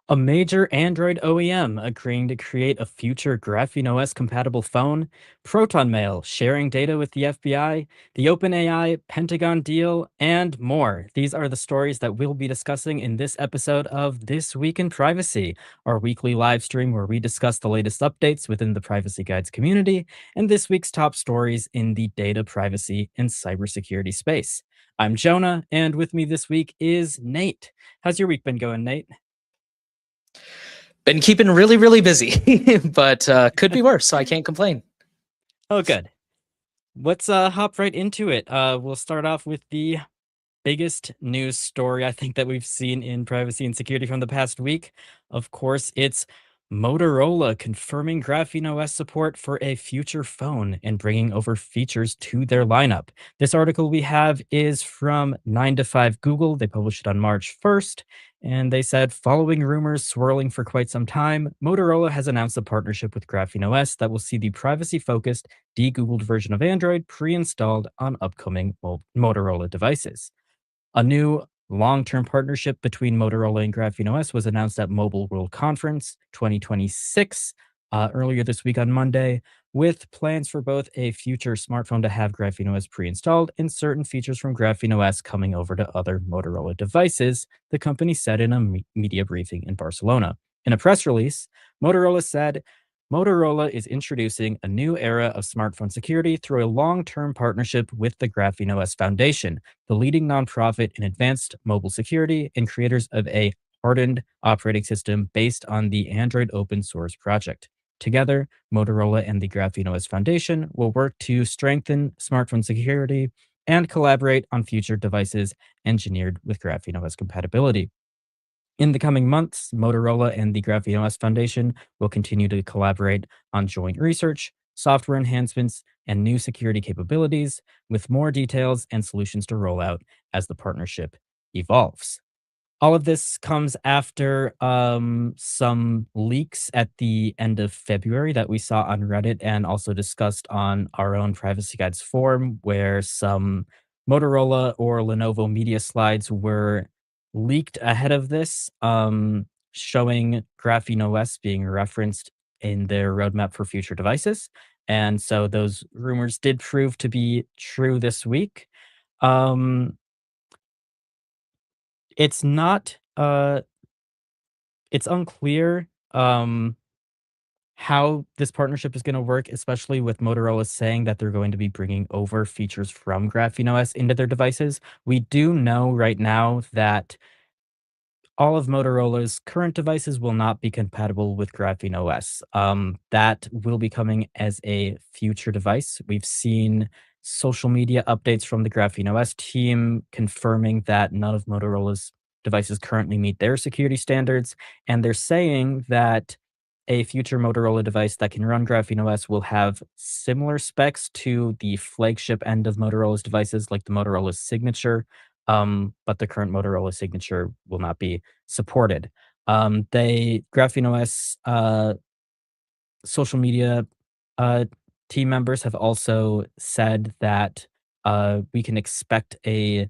A major Android OEM agreeing to create a future GrapheneOS compatible phone, Proton Mail sharing data with the FBI, the OpenAI Pentagon deal, and more. These are the stories that we'll be discussing in this episode of This Week in Privacy, our weekly live stream where we discuss the latest updates within the Privacy Guides community and this week's top stories in the data privacy and cybersecurity space. I'm Jonah, and with me this week is Nate. How's your week been going, Nate? Been keeping really, really busy, but could be worse, so I can't complain. Oh, good. Let's hop right into it. We'll start off with the biggest news story I think that we've seen in privacy and security from the past week. Of course, it's Motorola confirming GrapheneOS support for a future phone and bringing over features to their lineup. This article we have is from 9 to 5 Google. They published it on March 1st. And they said, following rumors swirling for quite some time, Motorola has announced a partnership with GrapheneOS that will see the privacy-focused, de-Googled version of Android pre-installed on upcoming Motorola devices. A new long-term partnership between Motorola and GrapheneOS was announced at Mobile World Conference 2026 earlier this week on Monday, with plans for both a future smartphone to have GrapheneOS pre-installed and certain features from GrapheneOS coming over to other Motorola devices, the company said in a media briefing in Barcelona. In a press release, Motorola said, Motorola is introducing a new era of smartphone security through a long-term partnership with the GrapheneOS Foundation, the leading nonprofit in advanced mobile security and creators of a hardened operating system based on the Android open source project. Together, Motorola and the GrapheneOS Foundation will work to strengthen smartphone security and collaborate on future devices engineered with GrapheneOS compatibility. In the coming months, Motorola and the GrapheneOS Foundation will continue to collaborate on joint research, software enhancements, and new security capabilities, with more details and solutions to roll out as the partnership evolves. All of this comes after some leaks at the end of February that we saw on Reddit and also discussed on our own Privacy Guides forum, where some Motorola or Lenovo media slides were leaked ahead of this, showing GrapheneOS being referenced in their roadmap for future devices. And so those rumors did prove to be true this week. Um, it's not it's unclear how this partnership is going to work, especially with Motorola saying that they're going to be bringing over features from GrapheneOS into their devices. We do know right now that all of Motorola's current devices will not be compatible with GrapheneOS. That will be coming as a future device. We've seen social media updates from the GrapheneOS team confirming that none of Motorola's devices currently meet their security standards, and they're saying that a future Motorola device that can run GrapheneOS will have similar specs to the flagship end of Motorola's devices, like the Motorola Signature, but the current Motorola Signature will not be supported. They GrapheneOS social media uh, team members have also said that we can expect a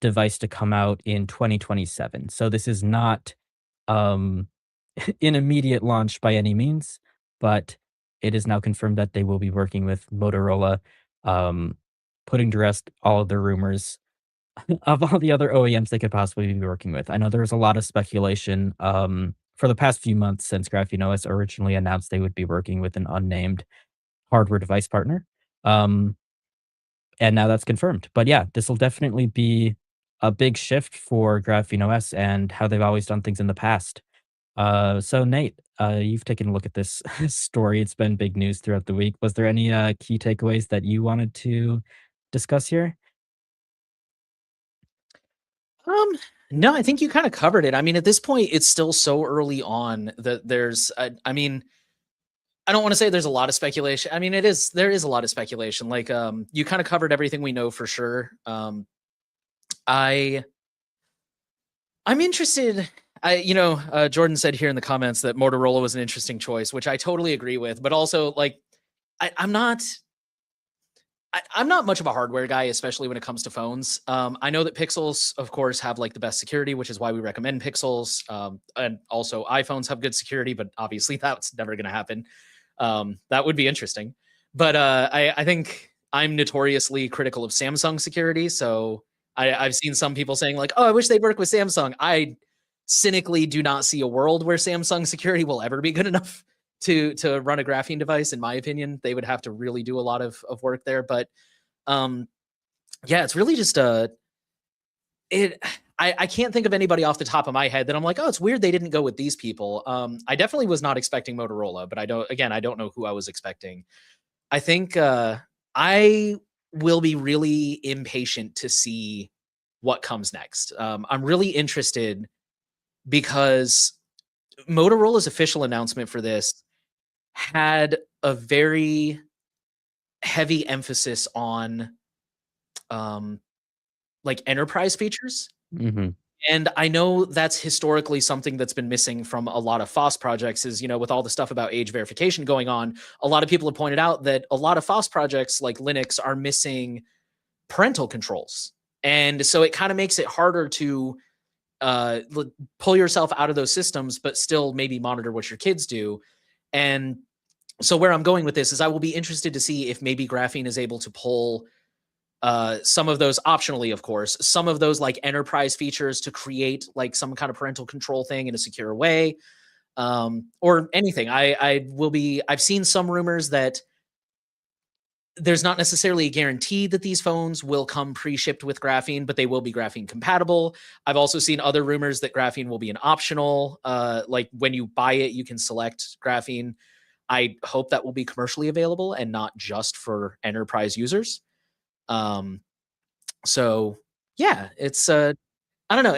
device to come out in 2027. So this is not um, an immediate launch by any means, but it is now confirmed that they will be working with Motorola, um, putting to rest all of their rumors of all the other OEMs they could possibly be working with. I know there was a lot of speculation for the past few months since GrapheneOS originally announced they would be working with an unnamed hardware device partner. Um, and now that's confirmed. But yeah, this will definitely be a big shift for GrapheneOS and how they've always done things in the past. So Nate, you've taken a look at this story. It's been big news throughout the week. Was there any key takeaways that you wanted to discuss here? Um, no, I think you kind of covered it. I mean, at this point, it's still so early on that I mean, I don't want to say there's a lot of speculation. I mean, there is a lot of speculation. Like, you kind of covered everything we know for sure. I, I'm interested. Jordan said here in the comments that Motorola was an interesting choice, which I totally agree with. But also, like, I'm not. I'm not much of a hardware guy, especially when it comes to phones. I know that Pixels, of course, have like the best security, which is why we recommend Pixels. And also, iPhones have good security, but obviously that's never going to happen. That would be interesting. But I think I'm notoriously critical of Samsung security. So I've seen some people saying, like, oh, I wish they'd work with Samsung. I cynically do not see a world where Samsung security will ever be good enough to run a graphene device. In my opinion, they would have to really do a lot of work there. But um, yeah, it's really just it. I can't think of anybody off the top of my head that I'm like, oh, it's weird they didn't go with these people. I definitely was not expecting Motorola, but I don't know who I was expecting. I think I will be really impatient to see what comes next. I'm really interested because Motorola's official announcement for this had a very heavy emphasis on um, like enterprise features. Mhm. And I know that's historically something that's been missing from a lot of FOSS projects is, with all the stuff about age verification going on, a lot of people have pointed out that a lot of FOSS projects like Linux are missing parental controls. And so it kind of makes it harder to pull yourself out of those systems, but still maybe monitor what your kids do. And so where I'm going with this is I will be interested to see if maybe Graphene is able to pull some of those optionally, of course, some of those like enterprise features to create like some kind of parental control thing in a secure way, or anything. I've seen some rumors that there's not necessarily a guarantee that these phones will come pre-shipped with graphene, but they will be graphene compatible. I've also seen other rumors that graphene will be an optional, like when you buy it, you can select graphene. I hope that will be commercially available and not just for enterprise users. Um, so yeah, it's I don't know.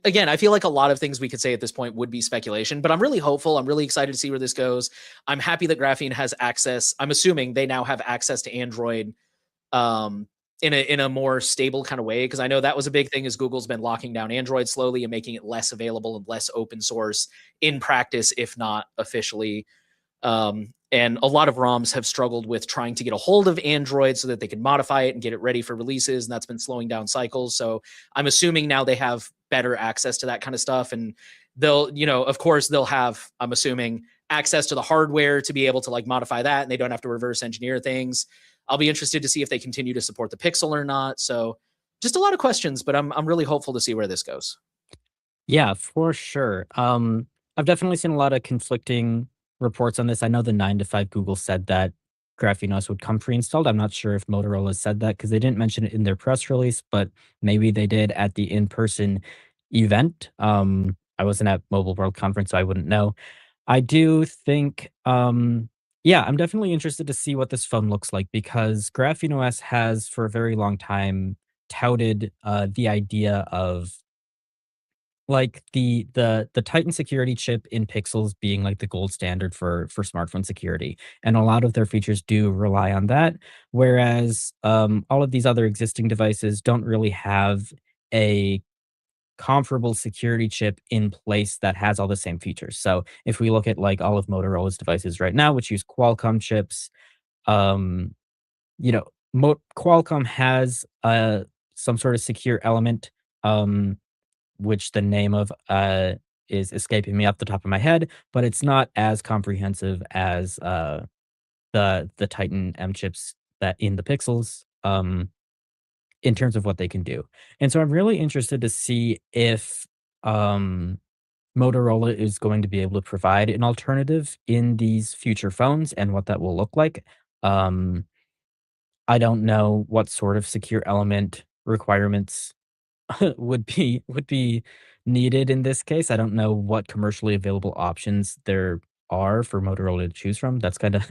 Again, I feel like a lot of things we could say at this point would be speculation, but I'm really hopeful. I'm really excited to see where this goes. I'm happy that Graphene has access. I'm assuming they now have access to Android um, in a more stable kind of way, because I know that was a big thing. Is Google's been locking down Android slowly and making it less available and less open source in practice, if not officially. And a lot of ROMs have struggled with trying to get a hold of Android so that they can modify it and get it ready for releases, and that's been slowing down cycles. So I'm assuming now they have better access to that kind of stuff, and they'll, of course, they'll have, I'm assuming, access to the hardware to be able to like modify that, and they don't have to reverse engineer things. I'll be interested to see if they continue to support the Pixel or not. So just a lot of questions, but I'm really hopeful to see where this goes. Yeah, for sure. I've definitely seen a lot of conflicting reports on this. I know the 9 to 5 Google said that GrapheneOS would come pre-installed. I'm not sure if Motorola said that because they didn't mention it in their press release, but maybe they did at the in-person event. I wasn't at Mobile World Conference, so I wouldn't know. I do think, yeah, I'm definitely interested to see what this phone looks like because GrapheneOS has for a very long time touted the idea of like the Titan security chip in Pixels being like the gold standard for smartphone security, and a lot of their features do rely on that, whereas, all of these other existing devices don't really have a comparable security chip in place that has all the same features. So, if we look at, like, all of Motorola's devices right now, which use Qualcomm chips, um, you know, Qualcomm has, some sort of secure element, which the name of, is escaping me off the top of my head, but it's not as comprehensive as, the Titan M chips that in the Pixels, in terms of what they can do. And so I'm really interested to see if, um, Motorola is going to be able to provide an alternative in these future phones and what that will look like. Um, I don't know what sort of secure element requirements would be needed in this case. I don't know what commercially available options there are for Motorola to choose from. That's kinda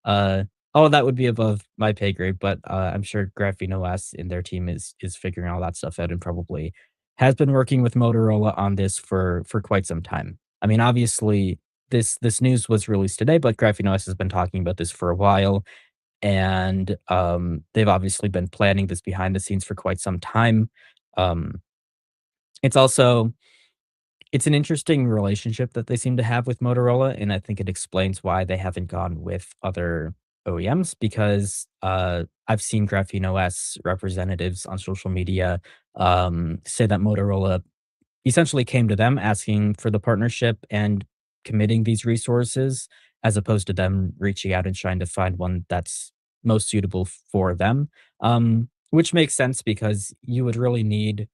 uh, all of that would be above my pay grade, but, I'm sure GrapheneOS in their team is figuring all that stuff out and probably has been working with Motorola on this for quite some time. I mean, obviously, this news was released today, but GrapheneOS has been talking about this for a while, and, they've obviously been planning this behind the scenes for quite some time. Um it's also it's an interesting relationship that they seem to have with Motorola, and I think it explains why they haven't gone with other OEMs because I've seen GrapheneOS representatives on social media say that Motorola essentially came to them asking for the partnership and committing these resources as opposed to them reaching out and trying to find one that's most suitable for them. Which makes sense because you would really need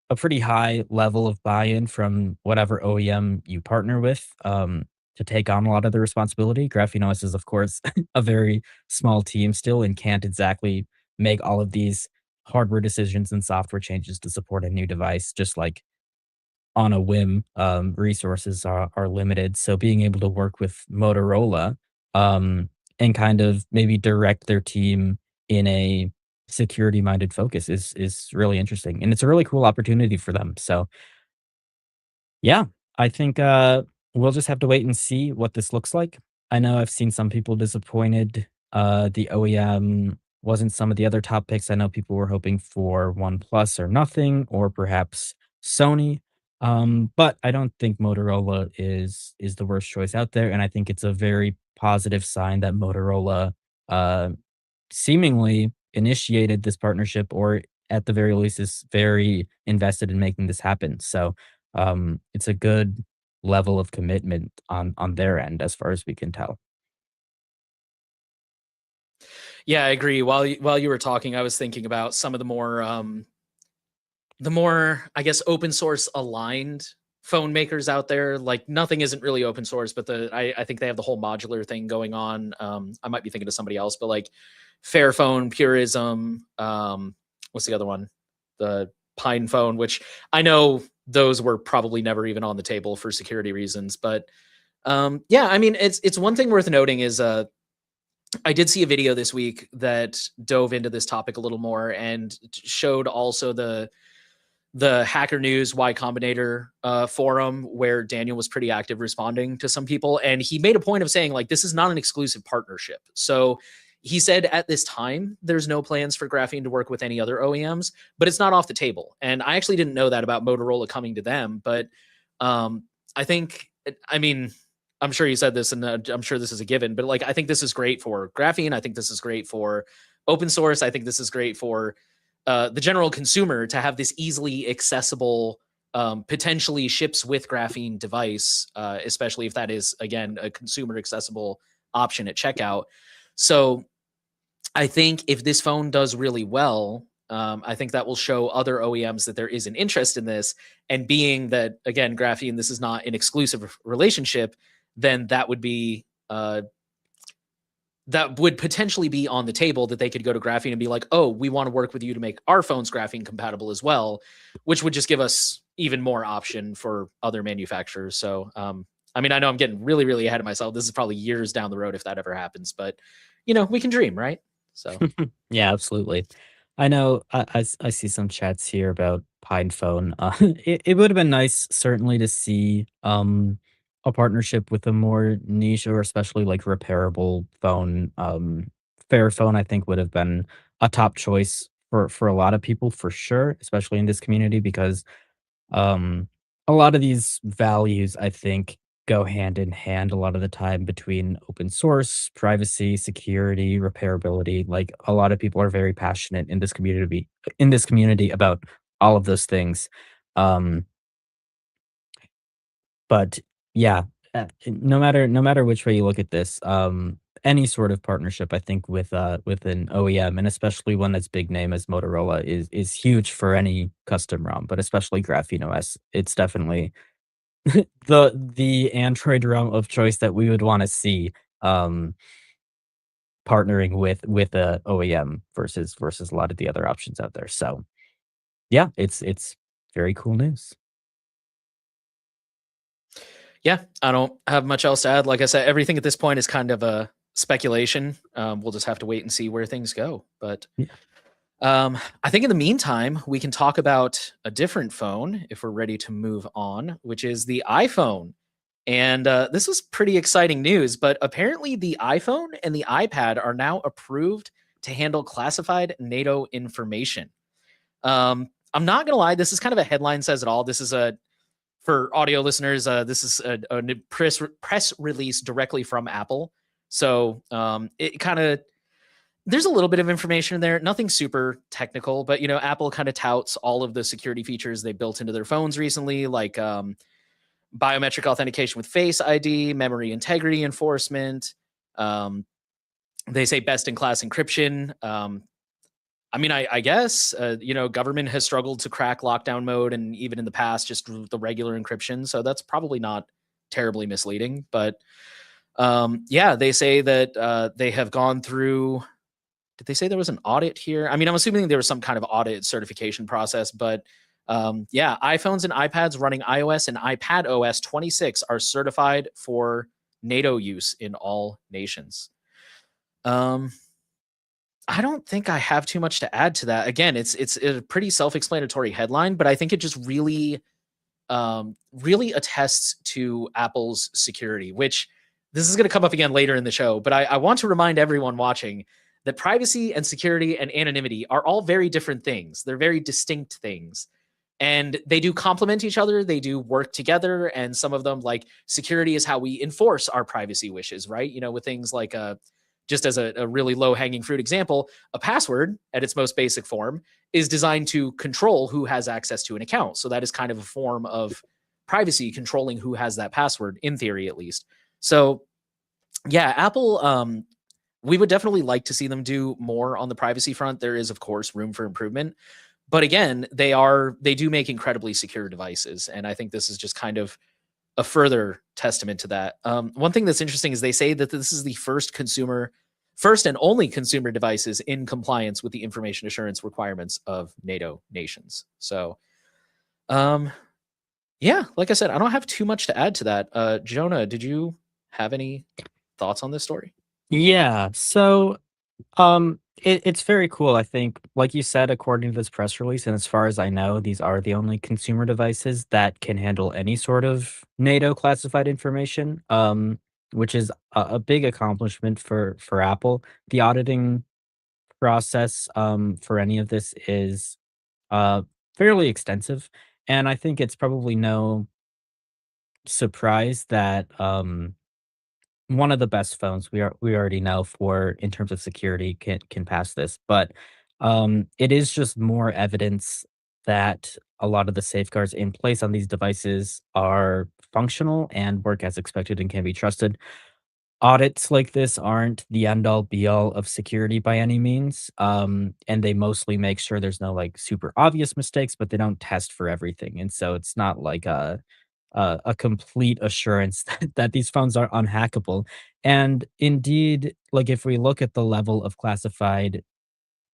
a pretty high level of buy-in from whatever OEM you partner with, to take on a lot of the responsibility. GrapheneOS is, of course, a very small team still and can't exactly make all of these hardware decisions and software changes to support a new device just like on a whim. Resources are limited, so being able to work with Motorola, and kind of maybe direct their team in a security-minded focus is really interesting, and it's a really cool opportunity for them. So, yeah, I think, we'll just have to wait and see what this looks like. I know I've seen some people disappointed, the OEM wasn't some of the other top picks. I know people were hoping for OnePlus or nothing, or perhaps Sony, but I don't think Motorola is the worst choice out there, and I think it's a very positive sign that Motorola, uh, seemingly initiated this partnership or at the very least is very invested in making this happen. So it's a good level of commitment on their end as far as we can tell. Yeah, I agree. While you were talking, I was thinking about some of the more, I guess, open source aligned phone makers out there. Like nothing isn't really open source, but I think they have the whole modular thing going on. I might be thinking of somebody else, but like Fairphone, Purism, what's the other one? The Pine Phone, which I know those were probably never even on the table for security reasons. But yeah, I mean, it's one thing worth noting is I did see a video this week that dove into this topic a little more and showed also the Hacker News Y Combinator forum where Daniel was pretty active responding to some people. And he made a point of saying, like, this is not an exclusive partnership. So he said at this time, there's no plans for Graphene to work with any other OEMs, but it's not off the table. And I actually didn't know that about Motorola coming to them. But I think, I mean, I'm sure you said this and I'm sure this is a given, but like, I think this is great for Graphene. I think this is great for open source. I think this is great for the general consumer to have this easily accessible, potentially ships with graphene device, especially if that is, again, a consumer accessible option at checkout. So I think if this phone does really well, I think that will show other OEMs that there is an interest in this. And being that, again, graphene, this is not an exclusive relationship, then that would potentially be on the table that they could go to Graphene and be like, oh, we want to work with you to make our phones Graphene compatible as well, which would just give us even more option for other manufacturers. So, I mean, I know I'm getting really, really ahead of myself. This is probably years down the road if that ever happens, but we can dream, right? So, Yeah, absolutely. I know I see some chats here about Pine Phone. It would have been nice certainly to see a partnership with a more niche or especially like repairable phone. Fairphone I think would have been a top choice for a lot of people for sure, especially in this community because um, a lot of these values, I think, go hand in hand a lot of the time between open source, privacy, security, repairability. Like a lot of people are very passionate in this community about all of those things. Um, but yeah, no matter which way you look at this, any sort of partnership, I think, with an OEM, and especially one that's big name as Motorola, is huge for any custom ROM, but especially Graphene OS. It's definitely the Android ROM of choice that we would want to see um, partnering with a OEM versus a lot of the other options out there. So yeah, it's very cool news. yeah, I don't have much else to add. Like I said, everything at this point is kind of a speculation. We'll just have to wait and see where things go. But I think in the meantime, we can talk about a different phone if we're ready to move on, which is the iPhone. And this was pretty exciting news, but apparently the iPhone and the iPad are now approved to handle classified NATO information. I'm not gonna lie, this is kind of a headline says it all. This is a for audio listeners. This is a press release directly from Apple. So it kind of there's a little bit of information in there, nothing super technical, but Apple kind of touts all of the security features they built into their phones recently, like biometric authentication with Face ID, memory integrity enforcement. Um, they say best in class encryption. I guess government has struggled to crack lockdown mode, and even in the past, just the regular encryption. So that's probably not terribly misleading. But yeah, they say that they have gone through. Did they say there was an audit here? I mean, I'm assuming there was some kind of audit certification process, but yeah, iPhones and iPads running iOS and iPadOS 26 are certified for NATO use in all nations. Um, I don't think I have too much to add to that. Again, it's a pretty self-explanatory headline, but I think it just really attests to Apple's security, which this is going to come up again later in the show. But I want to remind everyone watching that privacy and security and anonymity are all very different things. They're very distinct things. And they do complement each other. They do work together. And some of them, like security, is how we enforce our privacy wishes, right? With things like just as a really low hanging fruit example, a password at its most basic form is designed to control who has access to an account. So that is kind of a form of privacy, controlling who has that password, in theory at least. So yeah, Apple, we would definitely like to see them do more on the privacy front. There is, of course, room for improvement. But again, they do make incredibly secure devices. And I think this is just kind of a further testament to that. One thing that's interesting is they say that this is the first and only consumer devices in compliance with the information assurance requirements of NATO nations. So, yeah, like I said, I don't have too much to add to that. Jonah, did you have any thoughts on this story? Yeah, so it's very cool. I think, like you said, according to this press release, and as far as I know, these are the only consumer devices that can handle any sort of NATO classified information, which is a big accomplishment for Apple. The auditing process for any of this is uh fairly extensive, and I think it's probably no surprise that one of the best phones we already know for in terms of security can pass this, but it is just more evidence that a lot of the safeguards in place on these devices are functional and work as expected and can be trusted. Audits like this aren't the end all be all of security by any means, and they mostly make sure there's no like super obvious mistakes, but they don't test for everything, and so it's not like a complete assurance that these phones are unhackable. And indeed, like if we look at the level of classified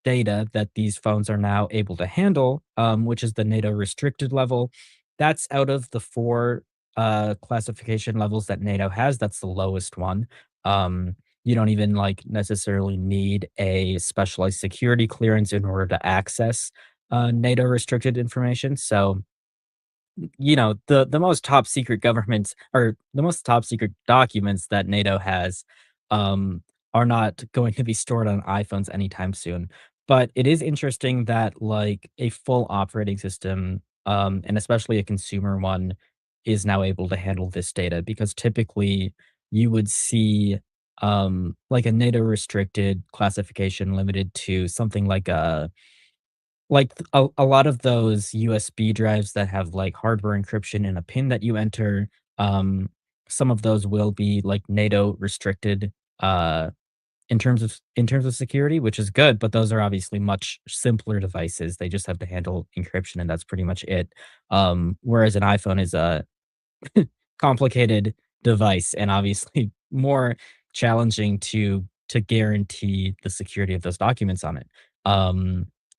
data that these phones are now able to handle, which is the NATO restricted level, that's out of the four classification levels that NATO has. That's the lowest one. You don't even like necessarily need a specialized security clearance in order to access NATO restricted information. So the most top secret governments or the most top secret documents that NATO has um are not going to be stored on iPhones anytime soon. But it is interesting that like a full operating system and especially a consumer one is now able to handle this data, because typically you would see like a NATO restricted classification limited to something like a lot of those USB drives that have, like, hardware encryption and a PIN that you enter, some of those will be, like, NATO restricted, uh, in terms of security, which is good, but those are obviously much simpler devices. They just have to handle encryption, and that's pretty much it. Whereas an iPhone is a complicated device and obviously more challenging to guarantee the security of those documents on it.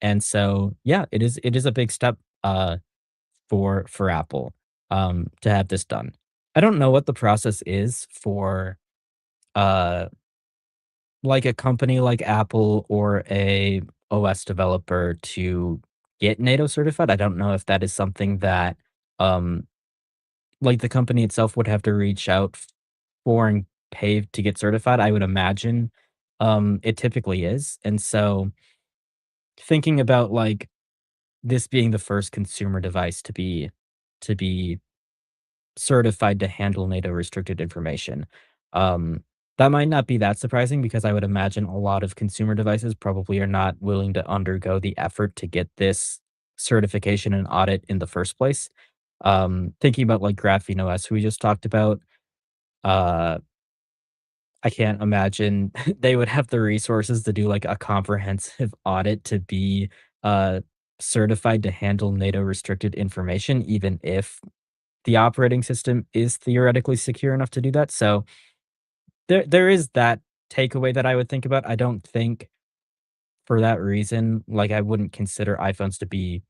And so yeah, it is a big step for Apple to have this done. I don't know what the process is for uh like a company like Apple or a OS developer to get NATO certified. I don't know if that is something that um like the company itself would have to reach out for and pay to get certified. I would imagine it typically is. And so thinking about like this being the first consumer device to be certified to handle NATO restricted information. That might not be that surprising because I would imagine a lot of consumer devices probably are not willing to undergo the effort to get this certification and audit in the first place. Thinking about like GrapheneOS, who we just talked about, uh, I can't imagine they would have the resources to do like a comprehensive audit to be uh, certified to handle NATO restricted information, even if the operating system is theoretically secure enough to do that. So there is that takeaway that I would think about. I don't think for that reason, like, I wouldn't consider iPhones to be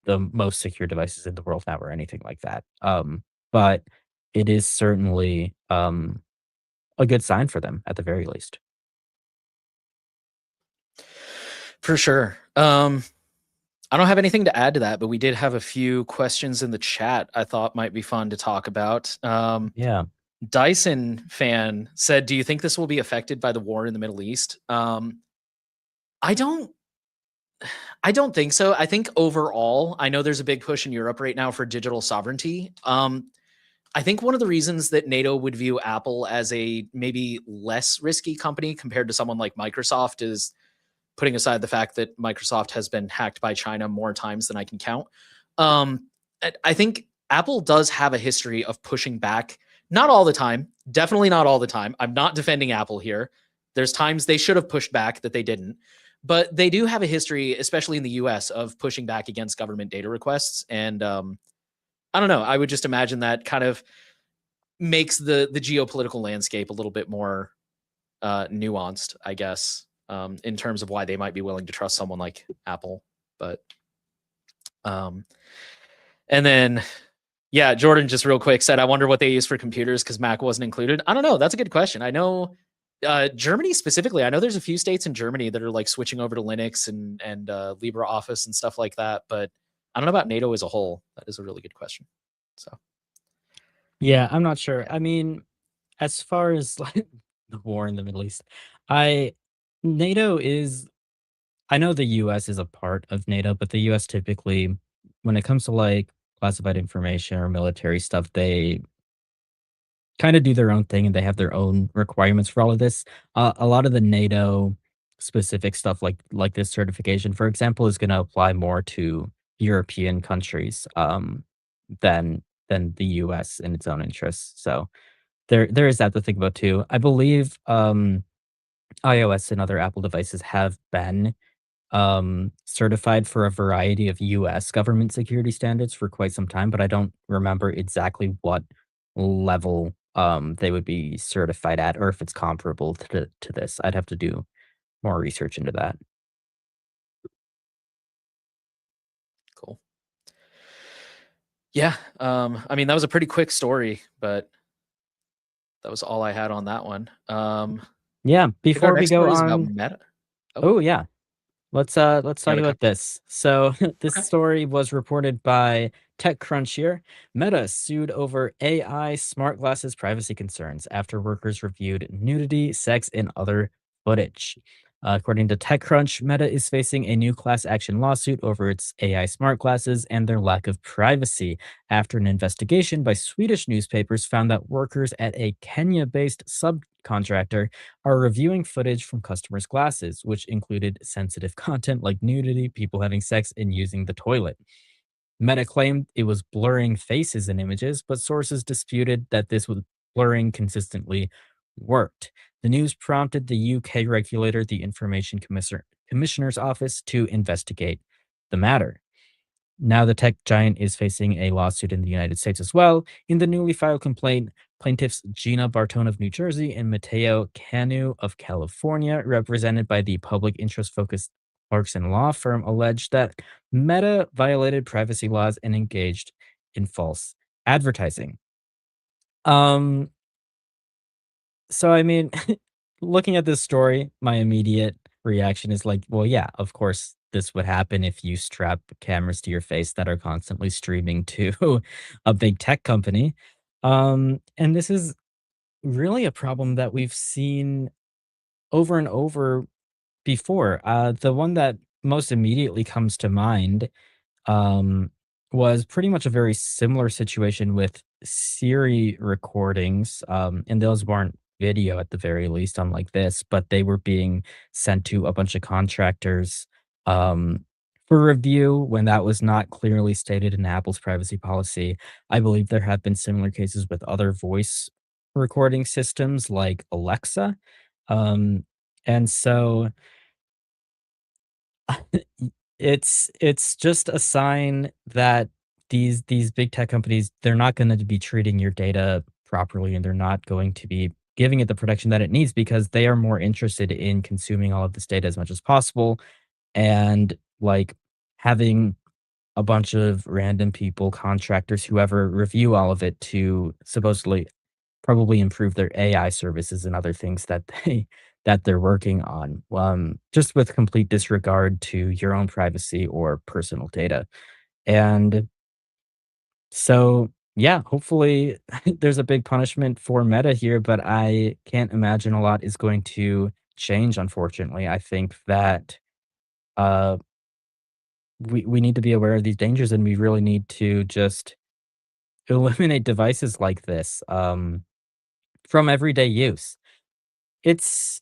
the most secure devices in the world now or anything like that. But it is certainly, a good sign for them at the very least. For sure. I don't have anything to add to that, but we did have a few questions in the chat I thought might be fun to talk about. Yeah. Dyson fan said, "Do you think this will be affected by the war in the Middle East?" I don't I don't think so. I think overall, I know there's a big push in Europe right now for digital sovereignty. I think one of the reasons that NATO would view Apple as a maybe less risky company compared to someone like Microsoft is, putting aside the fact that Microsoft has been hacked by China more times than I can count. I think Apple does have a history of pushing back. Not all the time, definitely not all the time. I'm not defending Apple here. There's times they should have pushed back that they didn't. But they do have a history, especially in the US, of pushing back against government data requests. And I don't know. I would just imagine that kind of makes the geopolitical landscape a little bit more nuanced, I guess, in terms of why they might be willing to trust someone like Apple. But um, and then yeah, Jordan just real quick said, "I wonder what they use for computers because Mac wasn't included." I don't know. That's a good question. I know Germany specifically. I know there's a few states in Germany that are like switching over to Linux and LibreOffice and stuff like that. But I don't know about NATO as a whole. That is a really good question. So Yeah, I'm not sure. yeah. I mean, as far as, like, the war in the Middle East, I NATO is I know the US is a part of NATO, but the US typically, when it comes to, like, classified information or military stuff, they kinda do their own thing, and they have their own requirements for all of this. A lot of the NATO specific stuff, like this certification, for example, is gonna apply more to European countries, than the US in its own interests, so there is that to think about too. I believe, iOS and other Apple devices have been certified for a variety of US government security standards for quite some time, but I don't remember exactly what level they would be certified at or if it's comparable to this. I'd have to do more research into that. Cool. Yeah. I mean, that was a pretty quick story, but that was all I had on that one. Yeah, I think our before we next go story is about on. Meta. Oh, Oh yeah, let's you talk want to about cover? this. So this Okay. story was reported by TechCrunch here. Meta sued over AI smart glasses privacy concerns after workers reviewed nudity, sex, and other footage. According to TechCrunch, Meta is facing a new class action lawsuit over its AI smart glasses and their lack of privacy after an investigation by Swedish newspapers found that workers at a Kenya-based subcontractor are reviewing footage from customers' glasses, which included sensitive content like nudity, people having sex, and using the toilet. Meta claimed it was blurring faces in images, but sources disputed that this was blurring consistently worked. The news prompted the UK regulator, the Commissioner's Office, to investigate the matter. Now, the tech giant is facing a lawsuit in the United States as well. In the newly filed complaint, plaintiffs Gina Bartone of New Jersey and Mateo Canu of California, represented by the public interest focused Clarkson law firm, alleged that Meta violated privacy laws and engaged in false advertising. Um, so I mean, looking at this story, my immediate reaction is like, well, yeah, of course, this would happen if you strap cameras to your face that are constantly streaming to a big tech company. And this is really a problem that we've seen over and over before. The one that most immediately comes to mind um, was pretty much a very similar situation with Siri recordings, and those weren't video at the very least, unlike this, but they were being sent to a bunch of contractors, um, for review when that was not clearly stated in Apple's privacy policy. I believe there have been similar cases with other voice recording systems like Alexa. Um, and so it's just a sign that these big tech companies, they're not gonna be treating your data properly, and they're not going to be giving it the protection that it needs because they are more interested in consuming all of this data as much as possible and, like, having a bunch of random people, contractors, whoever, review all of it to supposedly probably improve their AI services and other things that they're working on, just with complete disregard to your own privacy or personal data. And so, yeah, hopefully there's a big punishment for Meta here, but I can't imagine a lot is going to change, unfortunately. I think that uh, we need to be aware of these dangers and we really need to just eliminate devices like this from everyday use. It's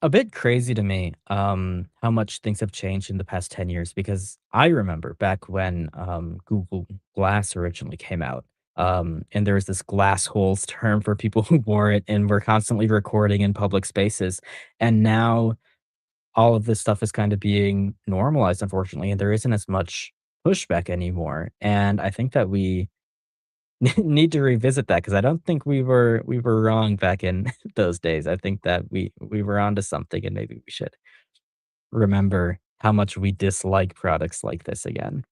a bit crazy to me, how much things have changed in the past 10 years because I remember back when, Google Glass originally came out, and there was this glass holes term for people who wore it and were constantly recording in public spaces, and now all of this stuff is kinda being normalized, unfortunately, and there isn't as much pushback anymore, and I think that we need to revisit that because I don't think we were wrong back in those days. I think that we were onto something, and maybe we should remember how much we dislike products like this again.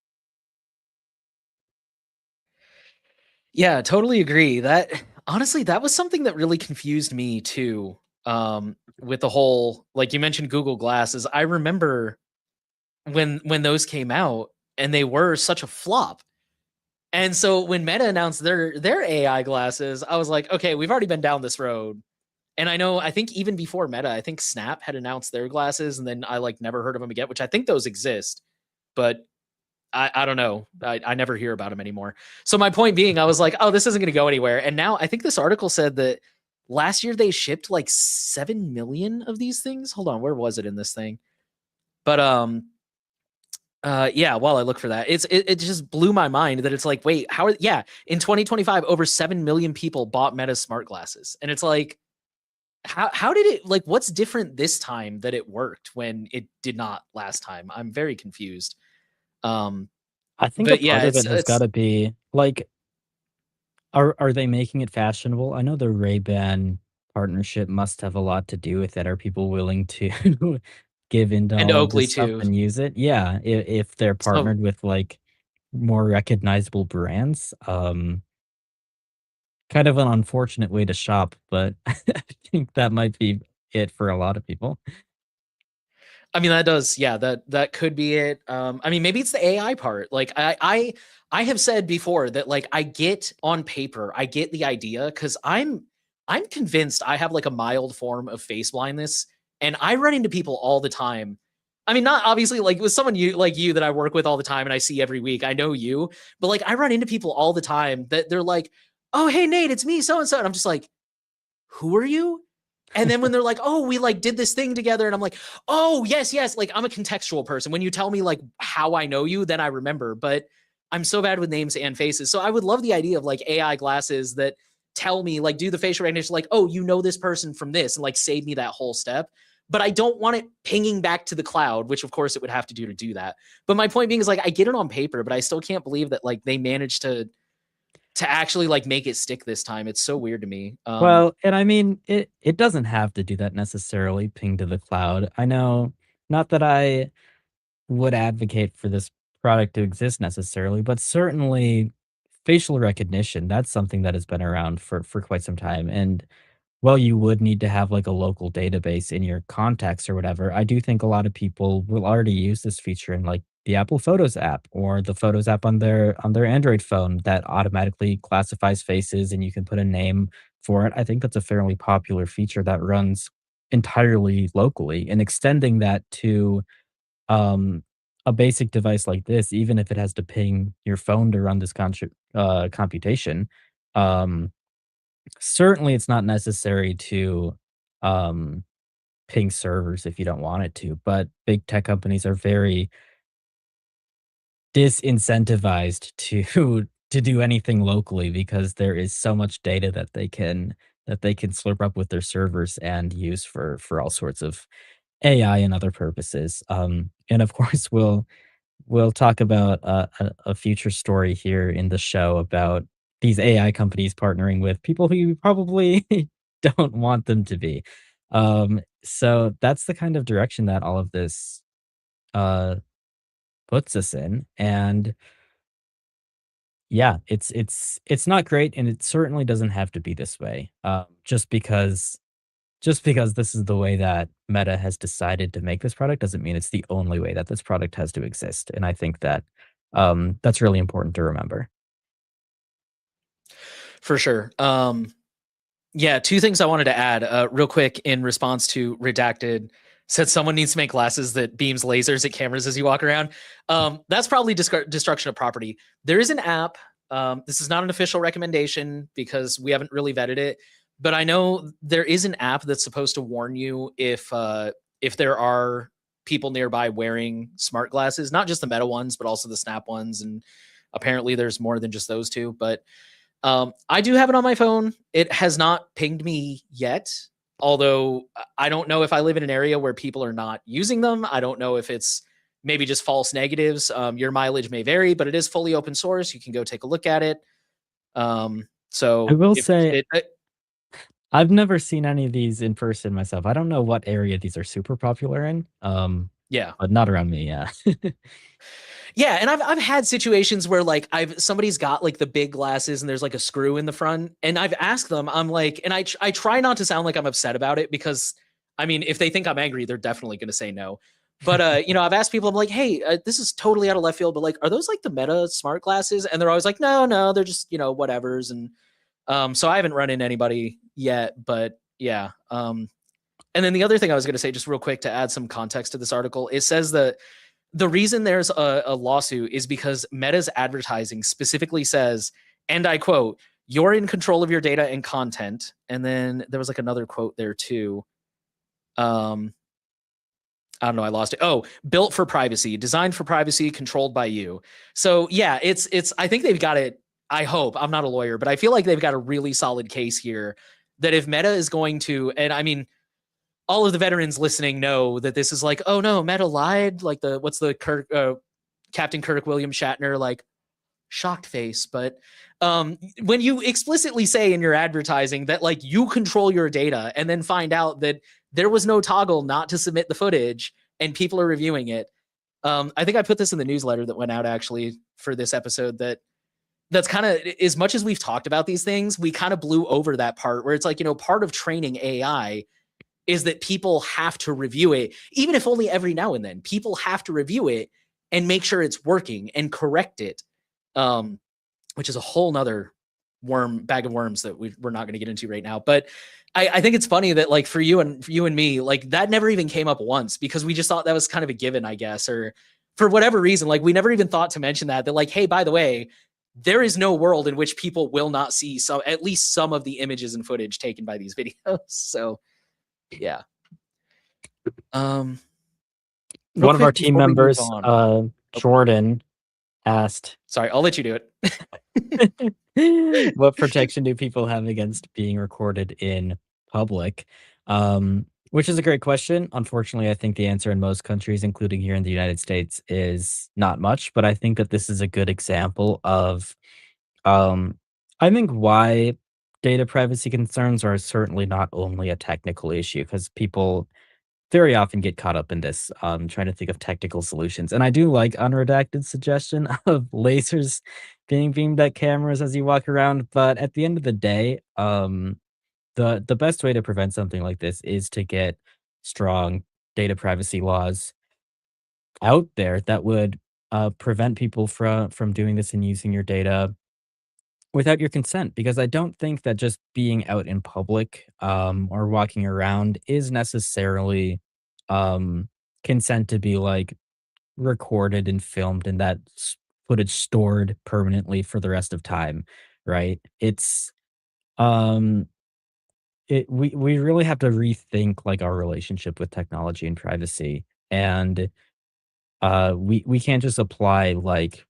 Yeah, totally agree. That honestly, that was something that really confused me too. With the whole, like you mentioned, Google Glasses. I remember when those came out and they were such a flop. And so when Meta announced their AI glasses, I was like, okay, we've already been down this road. And I think even before Meta, I think Snap had announced their glasses, and then I like never heard of them again, which I think those exist, but I don't know. I never hear about them anymore. So my point being, I was like, oh, this isn't going to go anywhere. And now I think this article said that last year they shipped like 7 million of these things. Hold on, where was it in this thing? But yeah, while I look for that, it just blew my mind that it's like, wait, yeah, in 2025 over 7 million people bought Meta smart glasses. And it's like, how did it, like, what's different this time that it worked when it did not last time? I'm very confused. Um I think a but yeah, part of it has it's gotta be, like, are they making it fashionable? I know the Ray-Ban partnership must have a lot to do with it. Are people willing to give into and all of Oakley this stuff too. and use it? Yeah, if they're So partnered with, like, more recognizable brands, kind of an unfortunate way to shop, but I think that might be it for a lot of people. I mean, that does, yeah, that could be it. I mean, maybe it's the AI part. Like I have said before that like I get on paper, I get the idea because I'm convinced I have like a mild form of face blindness, and I run into people all the time. I mean, not obviously like with someone you that I work with all the time and I see every week. I know you, but like I run into people all the time that they're like, "Oh, hey Nate, it's me, so and so," and I'm just like, "Who are you?" And then when they're like, "Oh, we like did this thing together," and I'm like, "Oh, yes, yes." Like I'm a contextual person. When you tell me like how I know you, then I remember. But I'm so bad with names and faces. So I would love the idea of like AI glasses that tell me, like, do the facial recognition, like, "Oh, you know this person from this," and like save me that whole step. But I don't want it pinging back to the cloud, which of course it would have to do that. But my point being is like I get it on paper, but I still can't believe that like they managed to actually like make it stick this time. It's so weird to me. Well, and I mean, it doesn't have to do that necessarily, ping to the cloud. I know, not that I would advocate for this product to exist necessarily, but certainly facial recognition, that's something that has been around for quite some time, and well, you would need to have, like, a local database in your contacts or whatever. I do think a lot of people will already use this feature in, like, the Apple Photos app or the Photos app on their Android phone that automatically classifies faces and you can put a name for it. I think that's a fairly popular feature that runs entirely locally, and extending that to, um, a basic device like this, even if it has to ping your phone to run this computation, um Certainly, it's not necessary to, um, ping servers if you don't want it to, but big tech companies are very disincentivized to to do anything locally because there is so much data that they can slurp up with their servers and use for all sorts of AI and other purposes. And of course, we'll talk about a future story here in the show about these AI companies partnering with people who you probably don't want them to be. So that's the kind of direction that all of this uh, puts us in, and yeah, it's not great, and it certainly doesn't have to be this way. Just because this is the way that Meta has decided to make this product doesn't mean it's the only way that this product has to exist, and I think that, that's really important to remember. For sure. Yeah, two things I wanted to add real quick in response to Redacted said someone needs to make glasses that beams lasers at cameras as you walk around. That's probably destruction of property. There is an app. This is not an official recommendation because we haven't really vetted it, but I know there is an app that's supposed to warn you if there are people nearby wearing smart glasses, not just the Meta ones, but also the Snap ones, and apparently there's more than just those two. But I do have it on my phone. It has not pinged me yet, although I don't know if I live in an area where people are not using them. I don't know if it's maybe just false negatives. Your mileage may vary, but it is fully open source. You can go take a look at it. I So will if say it, I've never seen any of these in person myself. I don't know what area these are super popular in, yeah, but not around me, yeah. yeah, and I've had situations where like I've somebody's got like the big glasses and there's like a screw in the front, and I've asked them, I'm like, and I try not to sound like I'm upset about it because I mean, if they think I'm angry, they're definitely going to say no. But you know, I've asked people, I'm like, hey, this is totally out of left field, but like, are those like the Meta smart glasses? And they're always like, no, no, they're just whatever's, and so I haven't run into anybody yet, but yeah. And then the other thing I was going to say, just real quick to add some context to this article, it says that the reason there's a lawsuit is because Meta's advertising specifically says, and I quote, "You're in control of your data and content." And then there was like another quote there too. Um, I don't know, I lost it. Oh, built for privacy, designed for privacy, controlled by you. So yeah, it's. I think they've got it. I hope I'm not a lawyer, but I feel like they've got a really solid case here. That if Meta is going to, and I mean, all of the veterans listening know that this is like, oh no, Meta lied. Like the what's the Captain Kirk William Shatner like shocked face. But when you explicitly say in your advertising that like you control your data and then find out that there was no toggle not to submit the footage and people are reviewing it. I think I put this in the newsletter that went out actually for this episode that that's kind of as much as we've talked about these things, we kind of blew over that part where it's like, part of training AI is that people have to review it, even if only every now and then. People have to review it and make sure it's working and correct it, um, which is a whole nother bag of worms that we're not going to get into right now. But I think it's funny that like for you and me, like that never even came up once because we just thought that was kind of a given, I guess, or for whatever reason, like we never even thought to mention that like, hey, by the way, there is no world in which people will not see at least some of the images and footage taken by these videos. So yeah. Um, real One of our quick team before we move members, on. Oh, Jordan, asked, sorry, I'll let you do it. "What protection do people have against being recorded in public?" Which is a great question. Unfortunately, I think the answer in most countries, including here in the United States, is not much. But I think that this is a good example of, um, I think why data privacy concerns are certainly not only a technical issue because people very often get caught up in this, trying to think of technical solutions. And I do like unredacted suggestion of lasers being beamed at cameras as you walk around. But at the end of the day, the best way to prevent something like this is to get strong data privacy laws out there that would prevent people from doing this and using your data without your consent. Because I don't think that just being out in public or walking around is necessarily um, consent to be like recorded and filmed and that footage stored permanently for the rest of time, right? Um, we really have to rethink, like, our relationship with technology and privacy, and, we can't just apply, like,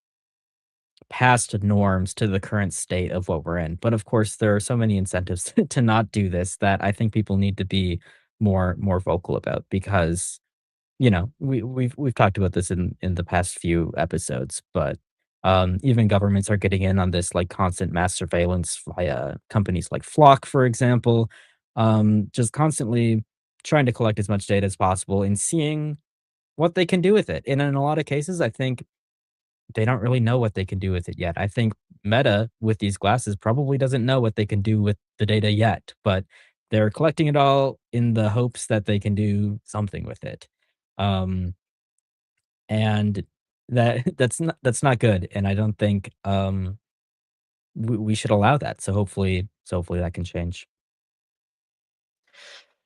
past norms to the current state of what we're in. But, of course, there are so many incentives to not do this that I think people need to be more vocal about because, we've talked about this in the past few episodes, but, even governments are getting in on this, like, constant mass surveillance via companies like Flock, for example, just constantly trying to collect as much data as possible and seeing what they can do with it. And in a lot of cases, I think they don't really know what they can do with it yet. I think Meta, with these glasses, probably doesn't know what they can do with the data yet, but they're collecting it all in the hopes that they can do something with it. Um, and that's not good, and I don't think, we should allow that, so hopefully that can change.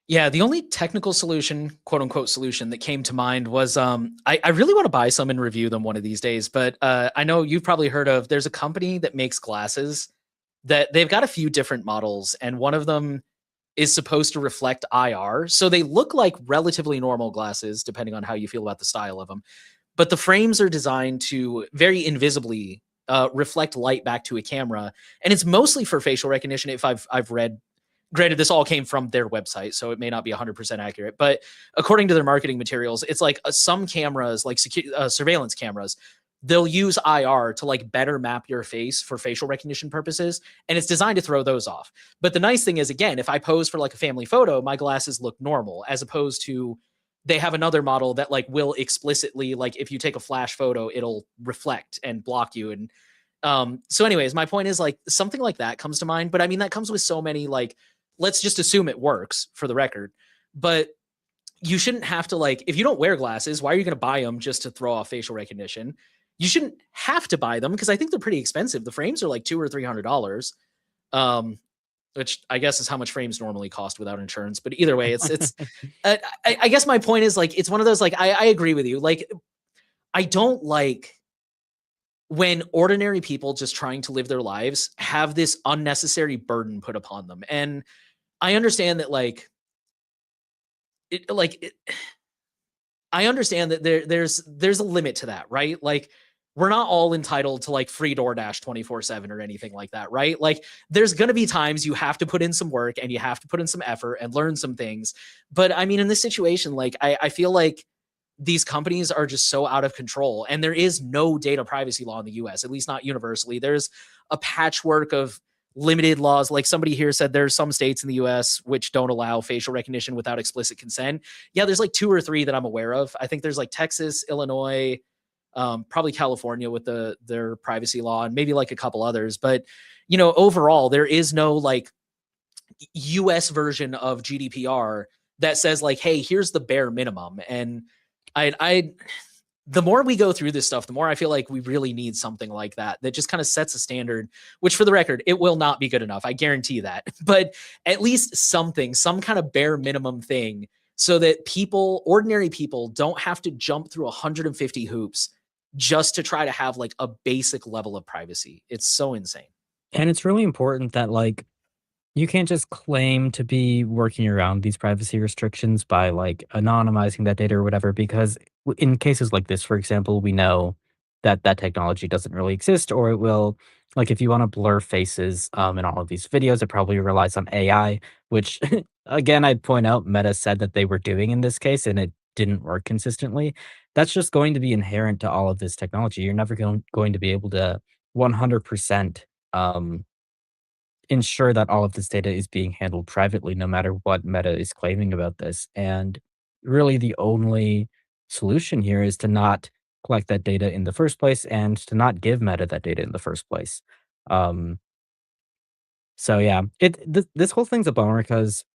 Yeah, the only technical solution, quote unquote solution that came to mind was I really want to buy some and review them one of these days. But I know you've probably heard of there's a company that makes glasses that they've got a few different models, and one of them is supposed to reflect IR. So they look like relatively normal glasses, depending on how you feel about the style of them. But the frames are designed to very invisibly reflect light back to a camera, and it's mostly for facial recognition. If I've read, granted, this all came from their website, so it may not be 100% accurate, but according to their marketing materials, it's like some cameras, like surveillance cameras, they'll use IR to like better map your face for facial recognition purposes, and it's designed to throw those off. But the nice thing is, again, if I pose for like a family photo, my glasses look normal, as opposed to they have another model that like will explicitly, like, if you take a flash photo, it'll reflect and block you. And so anyways, my point is like something like that comes to mind. But I mean, that comes with so many, like, let's just assume it works for the record. But you shouldn't have to, like, if you don't wear glasses, why are you going to buy them just to throw off facial recognition? You shouldn't have to buy them because I think they're pretty expensive. The frames are like $200 or $300, um, which I guess is how much frames normally cost without insurance. But either way, it's. I guess my point is like it's one of those, like, I agree with you. Like, I don't like when ordinary people just trying to live their lives have this unnecessary burden put upon them. And I understand that, like, it, like it, I understand that there's a limit to that, right? Like, we're not all entitled to like free DoorDash 24/7 or anything like that, right? Like, there's going to be times you have to put in some work and you have to put in some effort and learn some things. But I mean, in this situation, like, I feel like these companies are just so out of control, and there is no data privacy law in the US, at least not universally. There's a patchwork of limited laws. Like, somebody here said there's some states in the US which don't allow facial recognition without explicit consent. Yeah, there's like two or three that I'm aware of. I think there's like Texas, Illinois, probably California with their privacy law, and maybe like a couple others. But overall, there is no like US version of GDPR that says like, hey, here's the bare minimum. And I the more we go through this stuff, the more I feel like we really need something like that that just kind of sets a standard, which, for the record, it will not be good enough. I guarantee that. But at least something, some kind of bare minimum thing, so that people, ordinary people, don't have to jump through 150 hoops just to try to have like a basic level of privacy. It's so insane. And it's really important that, like, you can't just claim to be working around these privacy restrictions by, like, anonymizing that data or whatever, because in cases like this, for example, we know that that technology doesn't really exist, or it will, like, if you wanna blur faces, in all of these videos, it probably relies on AI, which, again, I'd point out Meta said that they were doing in this case, and it didn't work consistently. That's just going to be inherent to all of this technology. You're never going to be able to 100%, um ensure that all of this data is being handled privately no matter what Meta is claiming about this. And really, the only solution here is to not collect that data in the first place and to not give Meta that data in the first place. Um, so yeah, this whole thing's a bummer because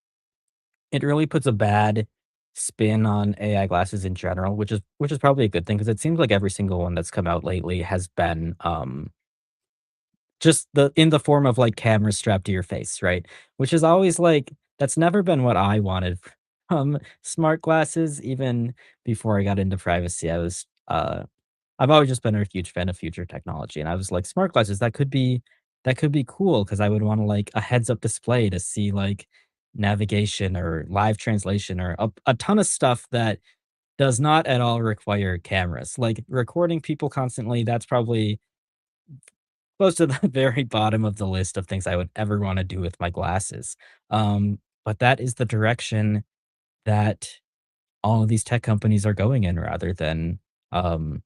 it really puts a bad spin on AI glasses in general, which is probably a good thing because it seems like every single one that's come out lately has been just in the form of, like, cameras strapped to your face, right? Which is always, like, that's never been what I wanted from smart glasses, even before I got into privacy. I've always just been a huge fan of future technology, and I was like, "Smart glasses, that could be that could be cool because I would want to like a heads up display to see like navigation or live translation or a ton of stuff that does not at all require cameras. Like recording people constantly, that's probably close to the very bottom of the list of things I would ever want to do with my glasses. But that is the direction that all of these tech companies are going in rather than um,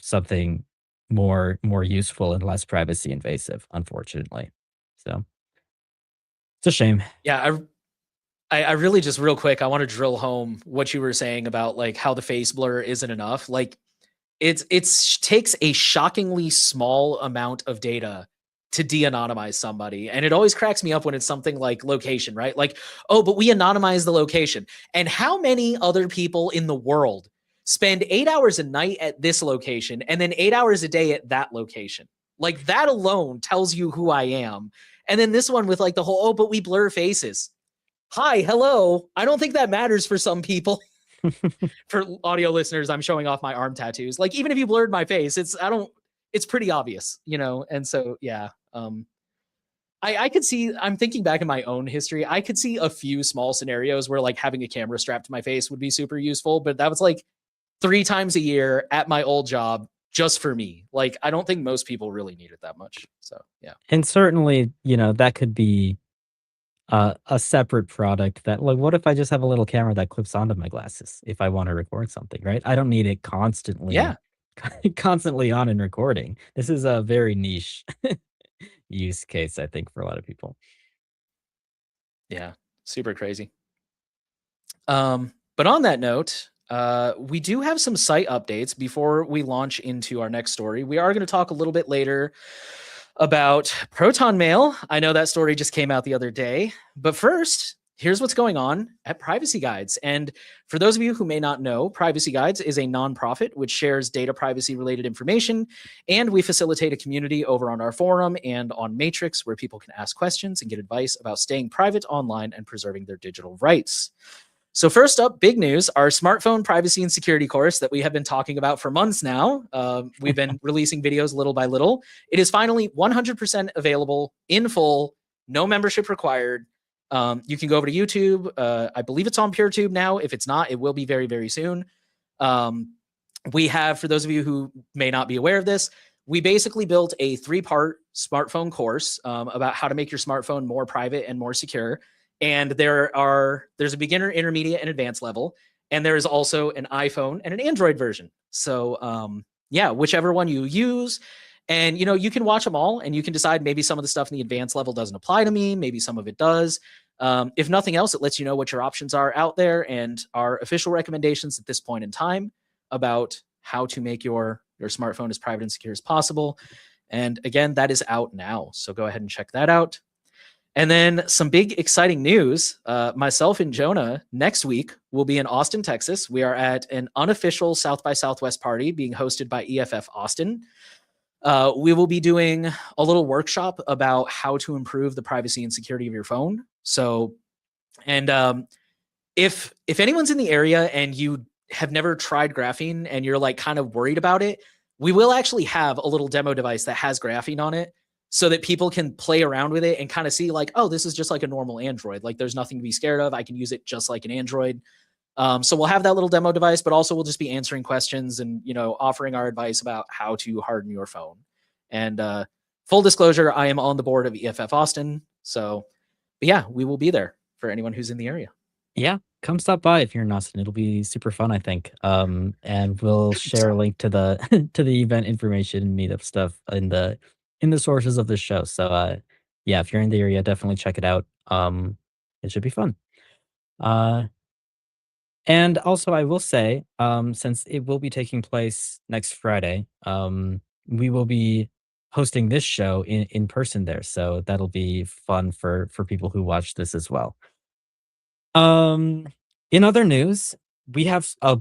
something more useful and less privacy invasive, unfortunately. So it's a shame. Yeah, I really just real quick, I want to drill home what you were saying about like how the face blur isn't enough. Like it's takes a shockingly small amount of data to de-anonymize somebody. And it always cracks me up when it's something like location, right? Like, oh, but we anonymize the location. And how many other people in the world spend 8 hours a night at this location and then 8 hours a day at that location? Like that alone tells you who I am. And then this one with like the whole, oh, but we blur faces. Hi, hello. I don't think that matters for some people. For audio listeners, I'm showing off my arm tattoos. Like even if you blurred my face, it's pretty obvious, you know? And so, yeah, I could see, I'm thinking back in my own history. I could see a few small scenarios where like having a camera strapped to my face would be super useful, but that was like 3 times a year at my old job just for me. Like, I don't think most people really need it that much. So, yeah. And certainly, that could be a separate product that like, what if I just have a little camera that clips onto my glasses if I wanna record something, right? I don't need it constantly Yeah. constantly on and recording. This is a very niche use case, I think, for a lot of people. Yeah. Super crazy. But on that note, we do have some site updates before we launch into our next story. We are going to talk a little bit later about Proton Mail. I know that story just came out the other day, but first, here's what's going on at Privacy Guides. And for those of you who may not know, Privacy Guides is a nonprofit which shares data privacy related information. And we facilitate a community over on our forum and on Matrix where people can ask questions and get advice about staying private online and preserving their digital rights. So first up, big news, our smartphone privacy and security course that we have been talking about for months now. We've been releasing videos little by little. It is finally 100% available in full, no membership required. You can go over to YouTube. I believe it's on PureTube now. If it's not, it will be very, very soon. We have, for those of you who may not be aware of this, we basically built a 3-part smartphone course about how to make your smartphone more private and more secure. And there's a beginner, intermediate, and advanced level. And there is also an iPhone and an Android version. So yeah, whichever one you use. And you can watch them all and you can decide maybe some of the stuff in the advanced level doesn't apply to me. Maybe some of it does. If nothing else, it lets you know what your options are out there and our official recommendations at this point in time about how to make your smartphone as private and secure as possible. And again, that is out now. So go ahead and check that out. And then some big exciting news. Myself and Jonah next week will be in Austin, Texas. We are at an unofficial South by Southwest party being hosted by EFF Austin. We will be doing a little workshop about how to improve the privacy and security of your phone. So, and if anyone's in the area and you have never tried graphene and you're like kind of worried about it, we will actually have a little demo device that has graphene on it so that people can play around with it and kind of see like, oh, this is just like a normal Android. Like there's nothing to be scared of. I can use it just like an Android. So we'll have that little demo device, but also we'll just be answering questions and, offering our advice about how to harden your phone. And full disclosure, I am on the board of EFF Austin. So, but yeah, we will be there for anyone who's in the area. Yeah, come stop by if you're in Austin. It'll be super fun, I think. And we'll share a link to the to the event information and meetup stuff in the sources of the show. So yeah, if you're in the area, definitely check it out. It should be fun. And also I will say, since it will be taking place next Friday, we will be hosting this show in person there. So that'll be fun for people who watch this as well. Um, in other news, we have a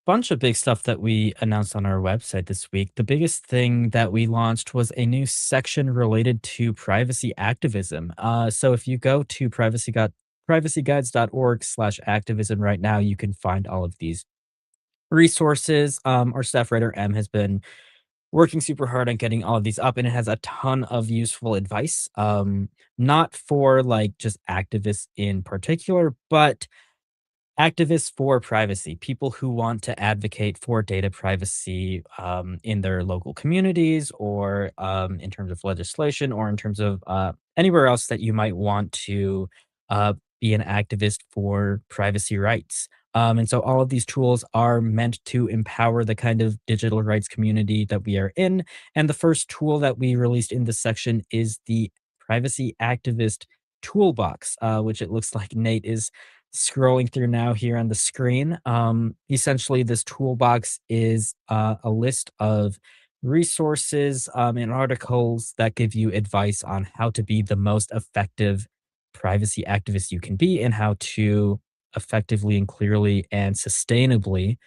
bunch of big stuff that we announced on our website this week. The biggest thing that we launched was a new section related to privacy activism. So if you go to privacyguides.org/activism right now, you can find all of these resources. Our staff writer M has been working super hard on getting all of these up, and it has a ton of useful advice. Not for like just activists in particular, but activists for privacy, people who want to advocate for data privacy in their local communities, or in terms of legislation, or in terms of anywhere else that you might want to uh, be an activist for privacy rights. And so all of these tools are meant to empower the kind of digital rights community that we are in. And the first tool that we released in this section is the Privacy Activist Toolbox, which it looks like Nate is scrolling through now here on the screen. Essentially, this toolbox is a list of resources and articles that give you advice on how to be the most effective privacy activist you can be, and how to effectively and clearly and sustainably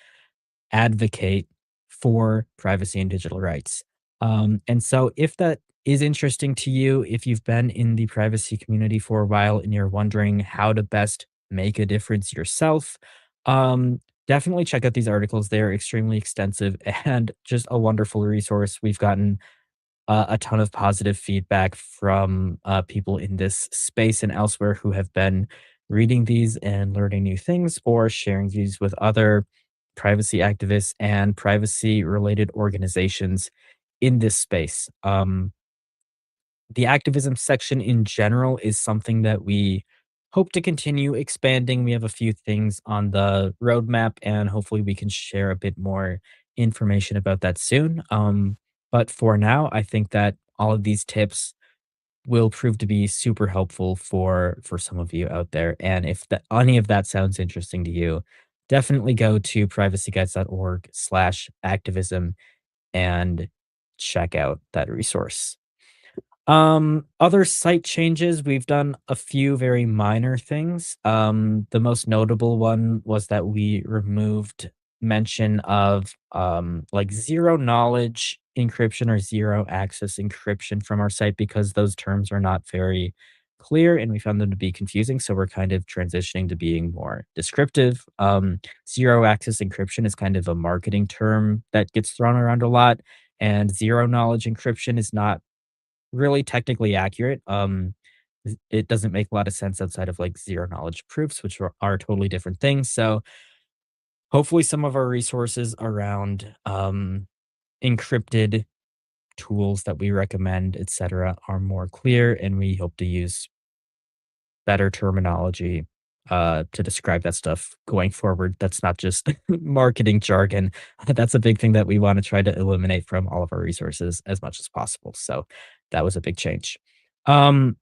advocate for privacy and digital rights. And so, if that is interesting to you, if you've been in the privacy community for a while and you're wondering how to best make a difference yourself, definitely check out these articles. They're extremely extensive and just a wonderful resource. We've gotten a ton of positive feedback from people in this space and elsewhere who have been reading these and learning new things, or sharing these with other privacy activists and privacy related organizations in this space. The activism section in general is something that we hope to continue expanding. We have a few things on the roadmap, and hopefully, we can share a bit more information about that soon. But for now, I think that all of these tips will prove to be super helpful for some of you out there. And if any of that sounds interesting to you, definitely go to privacyguides.org/activism and check out that resource. Other site changes, we've done a few very minor things. The most notable one was that we removed mention of like zero knowledge encryption or zero access encryption from our site, because those terms are not very clear and we found them to be confusing. So we're kind of transitioning to being more descriptive. Zero access encryption is kind of a marketing term that gets thrown around a lot, and zero knowledge encryption is not really technically accurate. It doesn't make a lot of sense outside of like zero knowledge proofs, which are totally different things. So hopefully, some of our resources around encrypted tools that we recommend, etc., are more clear, and we hope to use better terminology to describe that stuff going forward. That's not just marketing jargon. That's a big thing that we want to try to eliminate from all of our resources as much as possible. So that was a big change. Um,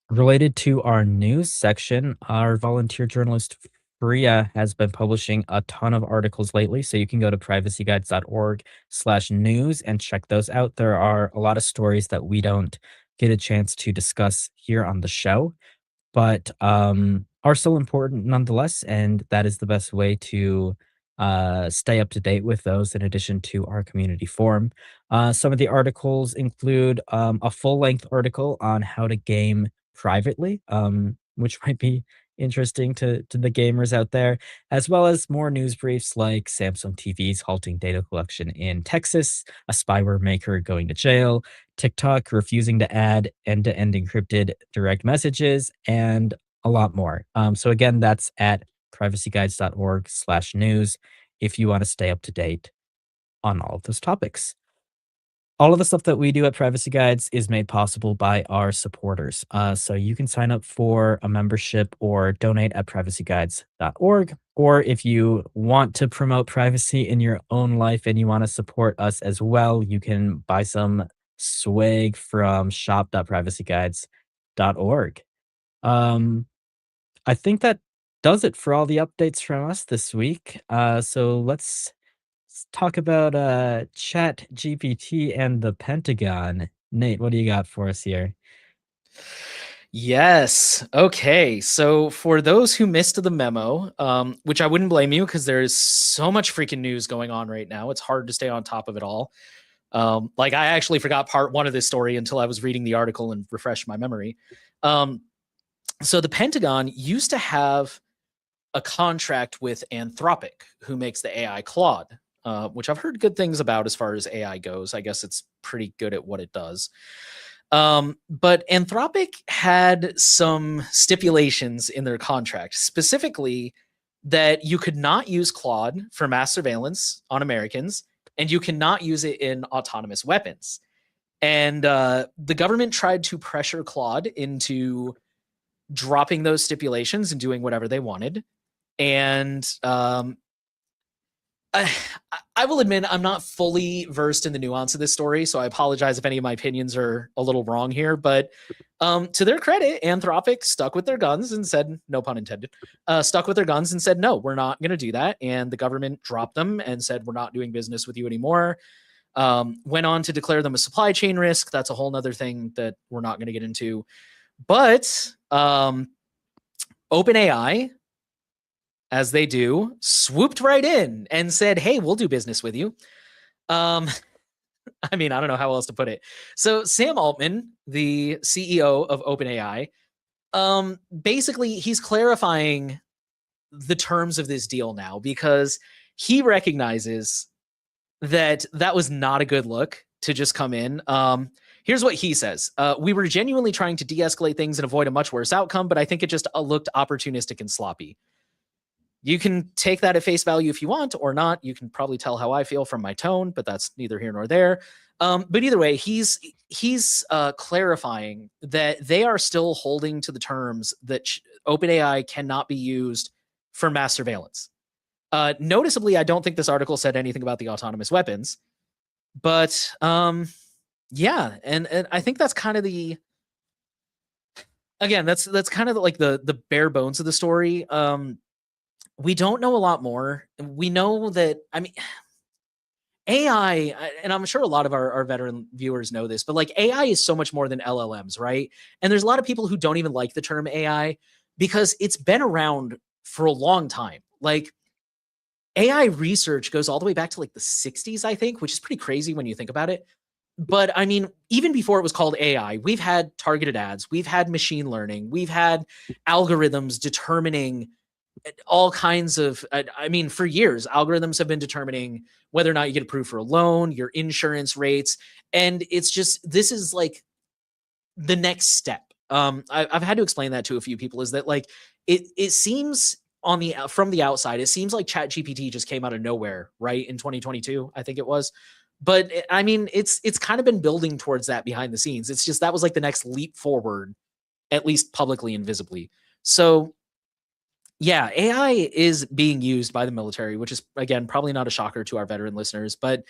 Related to our news section, our volunteer journalist Priya has been publishing a ton of articles lately. So you can go to privacyguides.org/news and check those out. There are a lot of stories that we don't get a chance to discuss here on the show, but are still important nonetheless. And that is the best way to stay up to date with those, in addition to our community forum. Some of the articles include a full length article on how to game privately, which might be interesting to the gamers out there, as well as more news briefs like Samsung TVs halting data collection in Texas, a spyware maker going to jail, TikTok refusing to add end-to-end encrypted direct messages, and a lot more. So again, that's at privacyguides.org/news if you want to stay up to date on all of those topics. All of the stuff that we do at Privacy Guides is made possible by our supporters. So you can sign up for a membership or donate at privacyguides.org. Or if you want to promote privacy in your own life and you want to support us as well, you can buy some swag from shop.privacyguides.org. Um, I think that does it for all the updates from us this week. So let's talk about Chat GPT and the Pentagon. Nate, what do you got for us here? Yes. Okay. So for those who missed the memo, which I wouldn't blame you because there's so much freaking news going on right now. It's hard to stay on top of it all. Like I actually forgot part one of this story until I was reading the article and refreshed my memory. So the Pentagon used to have a contract with Anthropic, who makes the AI Claude. which I've heard good things about as far as AI goes. I guess it's pretty good at what it does. But Anthropic had some stipulations in their contract, specifically that you could not use Claude for mass surveillance on Americans, and you cannot use it in autonomous weapons. And the government tried to pressure Claude into dropping those stipulations and doing whatever they wanted. And I will admit I'm not fully versed in the nuance of this story, so I apologize if any of my opinions are a little wrong here. But to their credit, Anthropic stuck with their guns and said, no pun intended, stuck with their guns and said, no, we're not going to do that. And the government dropped them and said, we're not doing business with you anymore. Went on to declare them a supply chain risk. That's a whole nother thing that we're not going to get into. But OpenAI, as they do, swooped right in and said, hey, we'll do business with you. I mean, I don't know how else to put it. So Sam Altman, the CEO of OpenAI, basically he's clarifying the terms of this deal now because he recognizes that that was not a good look to just come in. Here's what he says. We were genuinely trying to de-escalate things and avoid a much worse outcome, but I think it just looked opportunistic and sloppy. You can take that at face value if you want or not. You can probably tell how I feel from my tone, but that's neither here nor there. But either way, he's clarifying that they are still holding to the terms that OpenAI cannot be used for mass surveillance. Noticeably, I don't think this article said anything about the autonomous weapons, but yeah, and I think that's kind of the, again, that's kind of like the bare bones of the story. We don't know a lot more. We know that, I mean, AI, and I'm sure a lot of our veteran viewers know this, but like AI is so much more than LLMs, right? And there's a lot of people who don't even like the term AI because it's been around for a long time. Like AI research goes all the way back to like the 60s, I think, which is pretty crazy when you think about it. But I mean, even before it was called AI, we've had targeted ads, we've had machine learning, we've had algorithms determining all kinds of, I mean, for years, algorithms have been determining whether or not you get approved for a loan, your insurance rates. And it's just, this is like the next step. I've had to explain that to a few people, is that like, it seems from the outside, it seems like ChatGPT just came out of nowhere, right? In 2022, I think it was. But I mean, it's kind of been building towards that behind the scenes. It's just, that was like the next leap forward, at least publicly and visibly. So yeah, AI is being used by the military, which is, again, probably not a shocker to our veteran listeners, but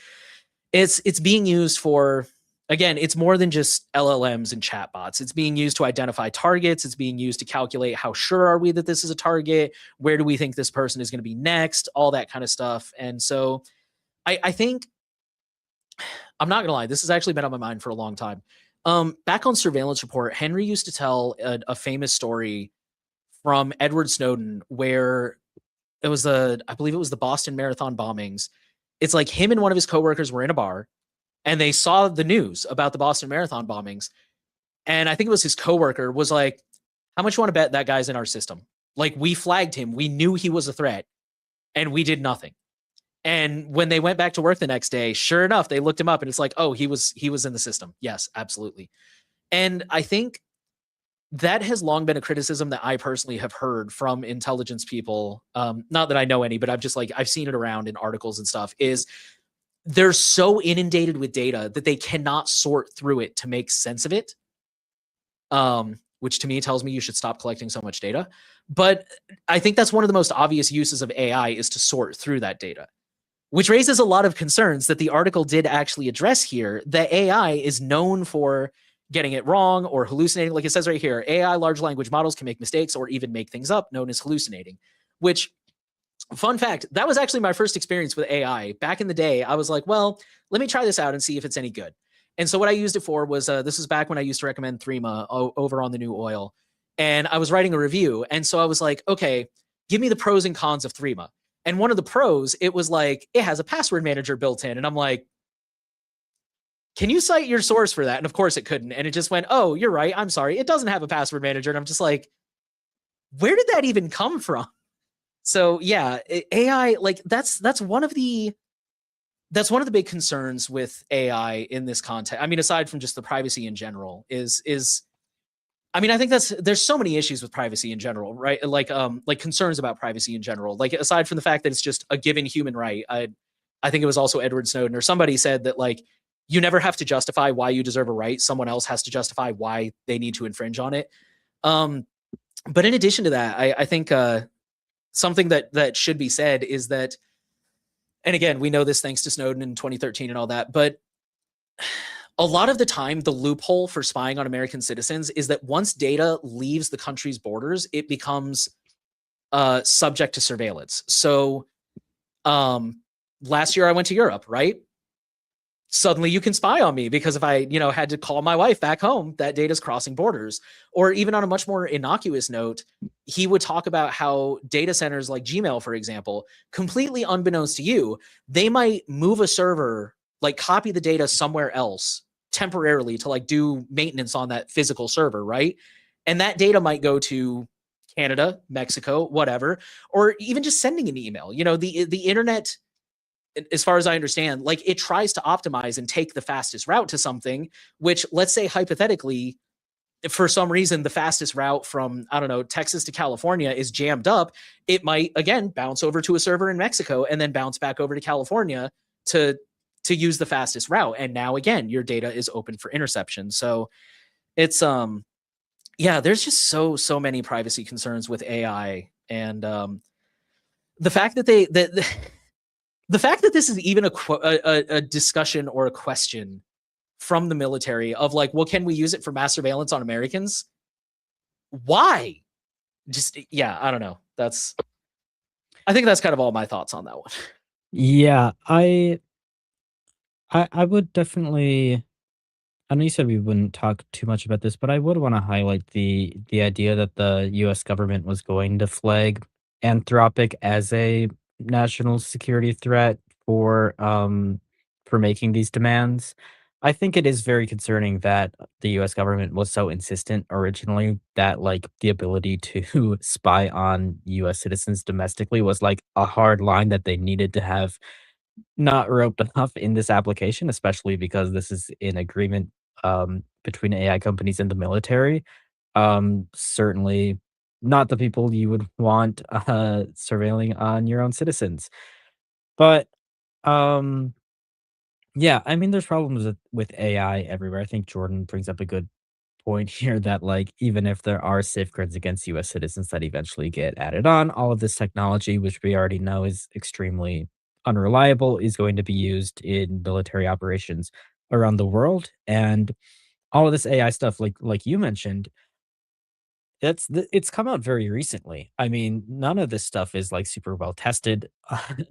it's being used for, again, it's more than just LLMs and chatbots. It's being used to identify targets. It's being used to calculate how sure are we that this is a target? Where do we think this person is going to be next? All that kind of stuff. And so I think, I'm not going to lie, this has actually been on my mind for a long time. Back on Surveillance Report, Henry used to tell a famous story from Edward Snowden, where it was I believe it was the Boston Marathon bombings. It's like him and one of his coworkers were in a bar and they saw the news about the Boston Marathon bombings. And I think it was his coworker was like, how much you want to bet that guy's in our system? Like, we flagged him. We knew he was a threat and we did nothing. And when they went back to work the next day, sure enough, they looked him up and it's like, oh, he was in the system. Yes, absolutely. And I think that has long been a criticism that I personally have heard from intelligence people. Not that I know any, but I've seen it around in articles and stuff, is they're so inundated with data that they cannot sort through it to make sense of it. Which to me tells me you should stop collecting so much data. But I think that's one of the most obvious uses of AI, is to sort through that data, which raises a lot of concerns that the article did actually address here, that AI is known for getting it wrong or hallucinating. Like it says right here, AI large language models can make mistakes or even make things up, known as hallucinating, which, fun fact, that was actually my first experience with AI. Back in the day, I was like, well, let me try this out and see if it's any good. And so what I used it for was, this is back when I used to recommend Threema over on the New Oil. And I was writing a review. And so I was like, okay, give me the pros and cons of Threema. And one of the pros, it was like, it has a password manager built in. And I'm like, can you cite your source for that? And of course it couldn't. And it just went, oh, you're right. I'm sorry. It doesn't have a password manager. And I'm just like, where did that even come from? So yeah, AI, like that's one of the that's one of the big concerns with AI in this context. I mean, aside from just the privacy in general, is I mean, I think there's so many issues with privacy in general, right? Like concerns about privacy in general. Like aside from the fact that it's just a given human right, I think it was also Edward Snowden or somebody said that like you never have to justify why you deserve a right. Someone else has to justify why they need to infringe on it. Um, but in addition to that, I think something that should be said is that, and again, we know this thanks to Snowden in 2013 and all that, but a lot of the time, the loophole for spying on American citizens is that once data leaves the country's borders, it becomes subject to surveillance. So last year I went to Europe, right? Suddenly you can spy on me because if I, had to call my wife back home, that data's crossing borders. Or even on a much more innocuous note, he would talk about how data centers like Gmail, for example, completely unbeknownst to you, they might move a server, like copy the data somewhere else temporarily to like do maintenance on that physical server, right? And that data might go to Canada, Mexico, whatever, or even just sending an email. The internet, as far as I understand, like it tries to optimize and take the fastest route to something, which let's say hypothetically, if for some reason the fastest route from, I don't know, Texas to California is jammed up, it might again bounce over to a server in Mexico and then bounce back over to California to use the fastest route. And now again, your data is open for interception. So it's yeah, there's just so many privacy concerns with AI. And the fact that the fact that this is even a discussion or a question from the military of like, well, can we use it for mass surveillance on Americans? Why? Just, yeah, I don't know. I think that's kind of all my thoughts on that one. Yeah, I would definitely. I know you said we wouldn't talk too much about this, but I would want to highlight the idea that the U.S. government was going to flag Anthropic as a national security threat for making these demands. I think it is very concerning that the U.S. government was so insistent originally that like the ability to spy on U.S. citizens domestically was like a hard line that they needed to have not roped enough in this application, especially because this is in agreement between AI companies and the military. Certainly not the people you would want surveilling on your own citizens. But um, yeah, I mean, there's problems with AI everywhere. I think Jordan brings up a good point here that like even if there are safeguards against US citizens that eventually get added on, all of this technology, which we already know is extremely unreliable, is going to be used in military operations around the world. And all of this AI stuff, like you mentioned, it's come out very recently. I mean, none of this stuff is like super well tested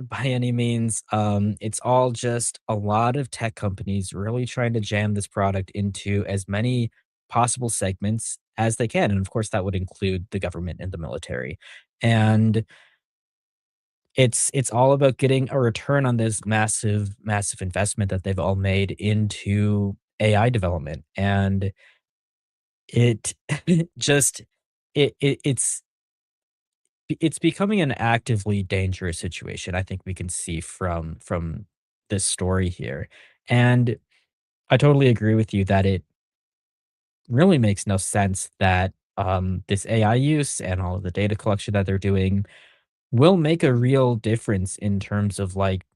by any means. It's all just a lot of tech companies really trying to jam this product into as many possible segments as they can. And of course, that would include the government and the military. And it's all about getting a return on this massive investment that they've all made into AI development. And it just it's it's becoming an actively dangerous situation. I think we can see from this story here. And I totally agree with you that it really makes no sense that this AI use and all of the data collection that they're doing will make a real difference in terms of like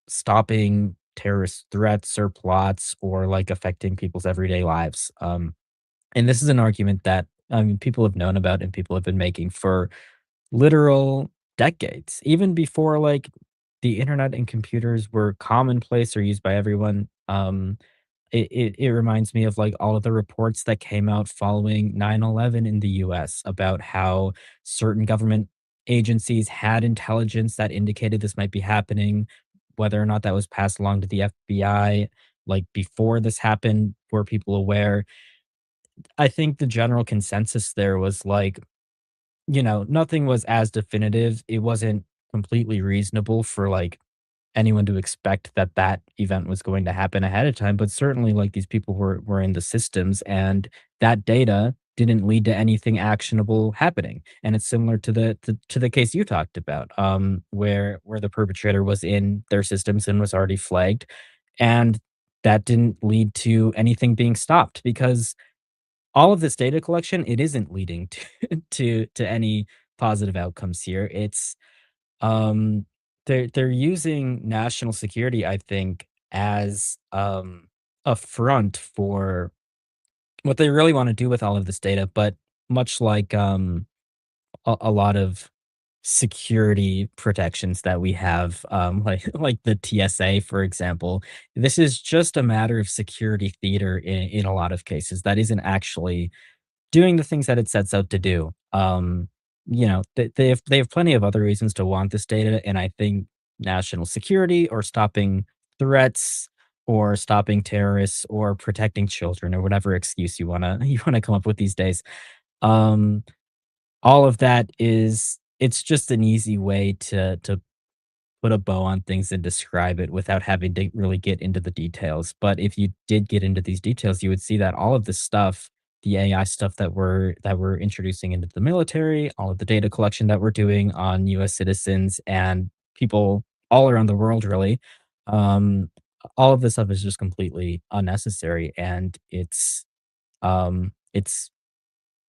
stopping terrorist threats or plots or like affecting people's everyday lives. And this is an argument that I mean people have known about and people have been making for literal decades, even before like the internet and computers were commonplace or used by everyone. It reminds me of like all of the reports that came out following 9/11 in the US about how certain government agencies had intelligence that indicated this might be happening, whether or not that was passed along to the FBI. Like before this happened, were people aware? I think the general consensus there was like, nothing was as definitive. It wasn't completely reasonable for like anyone to expect that that event was going to happen ahead of time, but certainly like these people were in the systems and that data didn't lead to anything actionable happening. And it's similar to the case you talked about, where the perpetrator was in their systems and was already flagged, and that didn't lead to anything being stopped because all of this data collection, it isn't leading to to any positive outcomes here. It's they're using national security, I think, as a front for what they really want to do with all of this data, but much like a lot of security protections that we have, like the TSA, for example, this is just a matter of security theater in a lot of cases. That isn't actually doing the things that it sets out to do. They have plenty of other reasons to want this data, and I think national security or stopping threats or stopping terrorists or protecting children or whatever excuse you wanna you wanna come up with these days. Um, all of that is it's just an easy way to put a bow on things and describe it without having to really get into the details. But if you did get into these details, you would see that all of this stuff, the AI stuff that we're introducing into the military, all of the data collection that we're doing on US citizens and people all around the world really, um, all of this stuff is just completely unnecessary and it's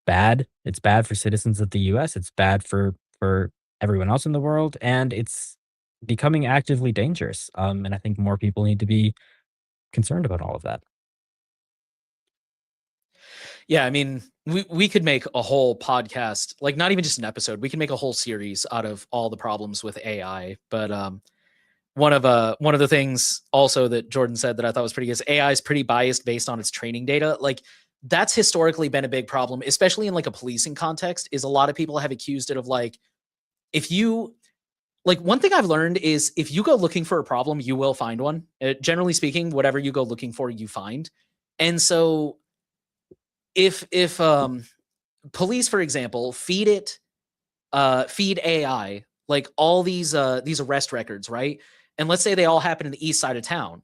bad. It's bad for citizens of the US, it's bad for everyone else in the world, and it's becoming actively dangerous, and I think more people need to be concerned about all of that. Yeah, I mean, we could make a whole podcast, like not even just an episode. We can make a whole series out of all the problems with AI. But one of the things also that Jordan said that I thought was pretty good is AI is pretty biased based on its training data. Like that's historically been a big problem, especially in like a policing context. Is a lot of people have accused it of like if you like one thing I've learned is if you go looking for a problem, you will find one. Generally speaking, whatever you go looking for, you find. And so if police, for example, feed AI like all these arrest records, right? And let's say they all happen in the east side of town.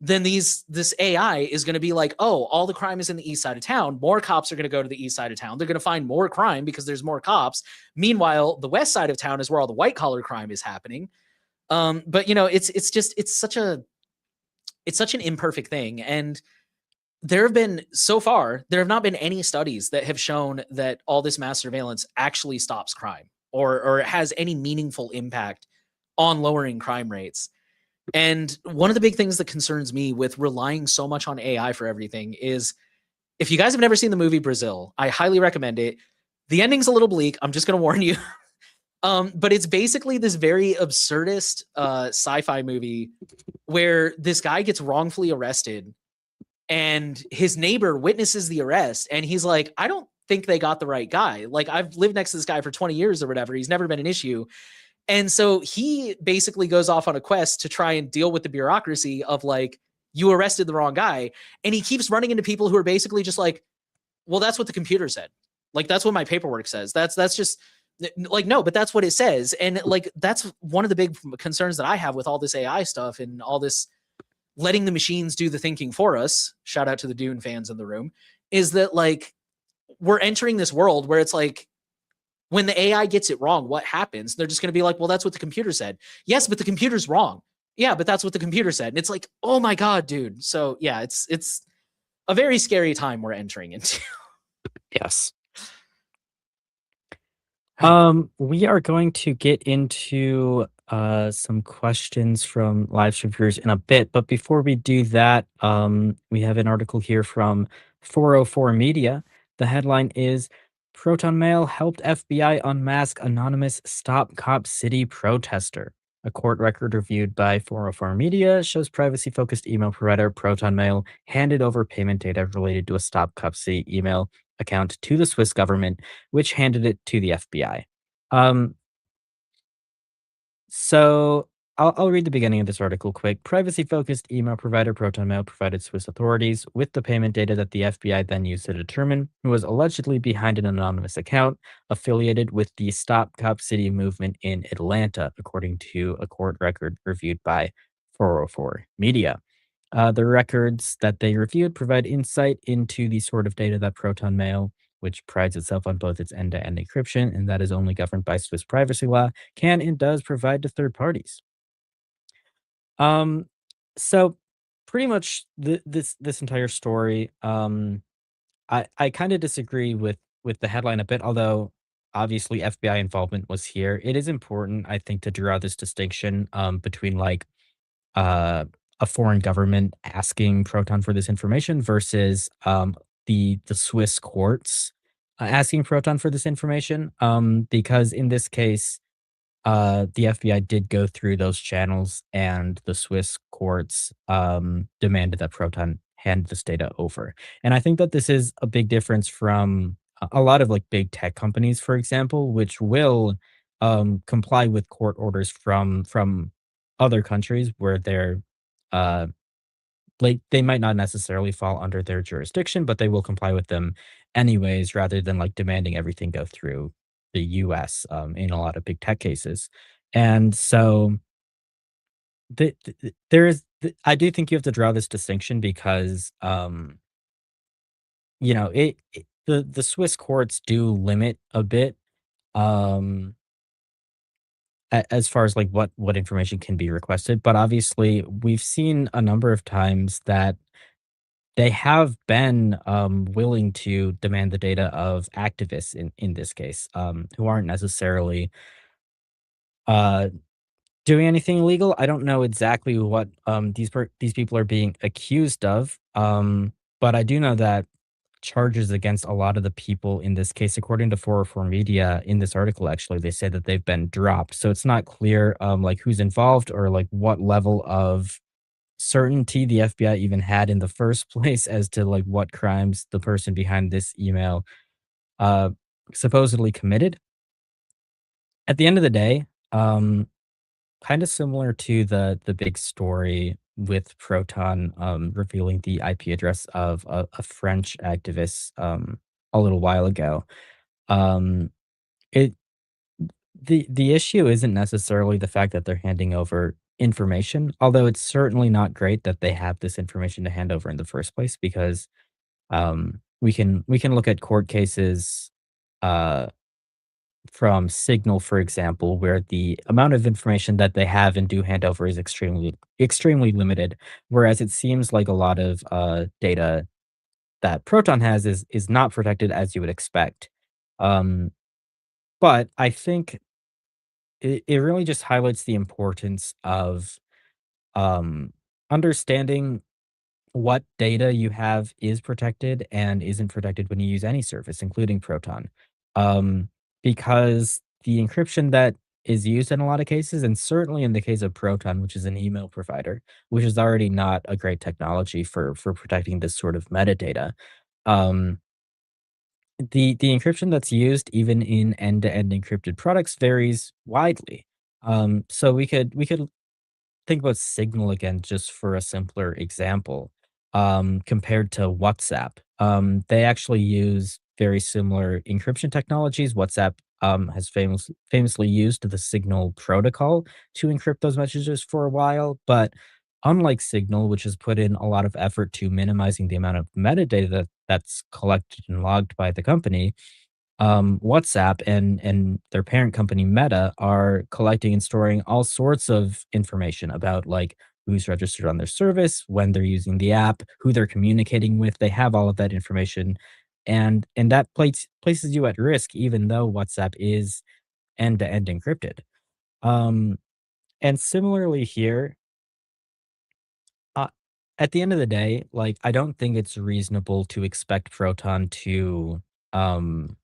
Then this AI is going to be like, oh, all the crime is in the east side of town. More cops are going to go to the east side of town. They're going to find more crime because there's more cops. Meanwhile, the west side of town is where all the white collar crime is happening. But you know, it's such an imperfect thing, and there have not been any studies that have shown that all this mass surveillance actually stops crime or has any meaningful impact on lowering crime rates. And one of the big things that concerns me with relying so much on AI for everything is if you guys have never seen the movie Brazil, I highly recommend it. The ending's a little bleak. I'm just going to warn you. But it's basically this very absurdist sci-fi movie where this guy gets wrongfully arrested and his neighbor witnesses the arrest and he's like, I don't think they got the right guy. Like I've lived next to this guy for 20 years or whatever. He's never been an issue. And so he basically goes off on a quest to try and deal with the bureaucracy of like, you arrested the wrong guy. And he keeps running into people who are basically just like, well, that's what the computer said. Like, that's what my paperwork says. That's just like, no, but that's what it says. And like, that's one of the big concerns that I have with all this AI stuff and all this letting the machines do the thinking for us. Shout out to the Dune fans in the room. Is that like, we're entering this world where it's like, when the AI gets it wrong, what happens? They're just going to be like, well, that's what the computer said. Yes, but the computer's wrong. Yeah, but that's what the computer said. And it's like, oh my God, dude. So yeah, it's a very scary time we're entering into. Yes. We are going to get into some questions from live stream viewers in a bit, but before we do that, we have an article here from 404 Media. The headline is Proton Mail helped FBI unmask anonymous Stop Cop City protester. A court record reviewed by 404 Media shows privacy-focused email provider Proton Mail handed over payment data related to a Stop Cop City email account to the Swiss government, which handed it to the FBI. Um, so I'll read the beginning of this article quick. Privacy-focused email provider ProtonMail provided Swiss authorities with the payment data that the FBI then used to determine who was allegedly behind an anonymous account affiliated with the Stop Cop City movement in Atlanta, according to a court record reviewed by 404 Media. The records that they reviewed provide insight into the sort of data that Proton Mail which prides itself on both its end-to-end encryption and that is only governed by Swiss privacy law, can and does provide to third parties. Um, so pretty much this entire story, I kind of disagree with the headline a bit, although obviously FBI involvement was here. It is important, I think, to draw this distinction between like uh, a foreign government asking Proton for this information versus the Swiss courts asking Proton for this information. Because in this case, the FBI did go through those channels, and the Swiss courts demanded that Proton hand this data over. And I think that this is a big difference from a lot of like big tech companies, for example, which will comply with court orders from other countries where they're uh, like they might not necessarily fall under their jurisdiction, but they will comply with them anyways, rather than like demanding everything go through the US in a lot of big tech cases. And so there is, I do think you have to draw this distinction because, the Swiss courts do limit a bit um, as far as like what information can be requested. But obviously, we've seen a number of times that they have been, willing to demand the data of activists in this case, who aren't necessarily, uh, doing anything illegal. I don't know exactly what, these people are being accused of, but I do know that charges against a lot of the people in this case, according to 404 Media, in this article, actually, they say that they've been dropped. So it's not clear, like, who's involved or, like, what level of certainty the FBI even had in the first place as to like what crimes the person behind this email uh supposedly committed. At the end of the day, kind of similar to the big story with Proton revealing the IP address of a French activist a little while ago. Um it the issue isn't necessarily the fact that they're handing over information, although it's certainly not great that they have this information to hand over in the first place because, we can look at court cases, uh, from Signal, for example, where the amount of information that they have and do hand over is extremely limited, whereas it seems like a lot of, data that Proton has is not protected as you would expect. Um, but I think it really just highlights the importance of, um, understanding what data you have is protected and isn't protected when you use any service, including Proton. Um, because the encryption that is used in a lot of cases, and certainly in the case of Proton, which is an email provider, which is already not a great technology for protecting this sort of metadata. Um, the encryption that's used even in end-to-end encrypted products varies widely. So we could think about Signal again just for a simpler example, compared to WhatsApp. They actually use very similar encryption technologies. WhatsApp has famously used the Signal protocol to encrypt those messages for a while, but unlike Signal, which has put in a lot of effort to minimizing the amount of metadata that's collected and logged by the company, WhatsApp and their parent company Meta are collecting and storing all sorts of information about like who's registered on their service, when they're using the app, who they're communicating with. They have all of that information, and that places you at risk, even though WhatsApp is end to end encrypted. Um, and similarly here, uh, at the end of the day, like I don't think it's reasonable to expect Proton to um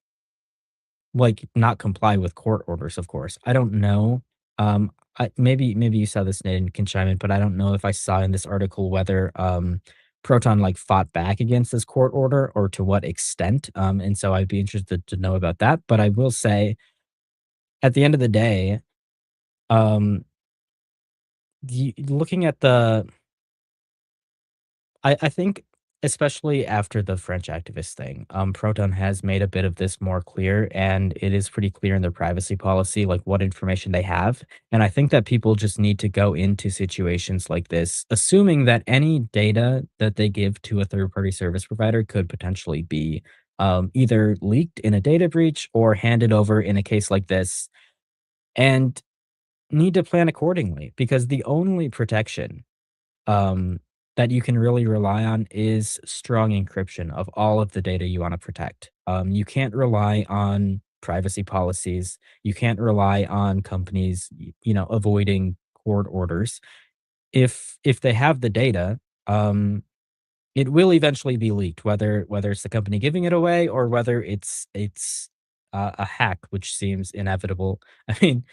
like, not comply with court orders, of course. I don't know. Maybe you saw this, Nate, and can chime in, but I don't know if I saw in this article whether, Proton, like, fought back against this court order or to what extent, and so I'd be interested to know about that, but I will say, at the end of the day, um, looking at the I think especially after the French activist thing, Proton has made a bit of this more clear, and it is pretty clear in their privacy policy, like what information they have. And I think that people just need to go into situations like this, assuming that any data that they give to a third party service provider could potentially be either leaked in a data breach or handed over in a case like this, and need to plan accordingly because the only protection um, that you can really rely on is strong encryption of all of the data you want to protect. You can't rely on privacy policies. You can't rely on companies, avoiding court orders. If they have the data, um, it will eventually be leaked, whether it's the company giving it away or whether it's a hack, which seems inevitable. I mean,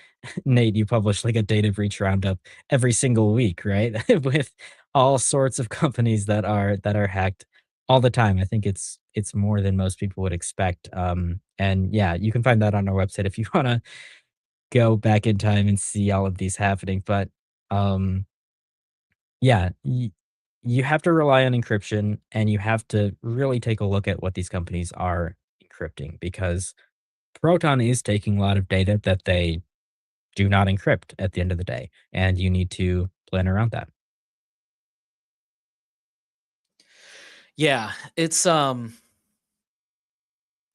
Nate, you publish like a data breach roundup every single week, right? With all sorts of companies that are hacked all the time. I think it's more than most people would expect. And yeah, you can find that on our website if you want to go back in time and see all of these happening. But um, yeah, you have to rely on encryption and you have to really take a look at what these companies are encrypting because Proton is taking a lot of data that they do not encrypt at the end of the day, and you need to plan around that. Yeah, it's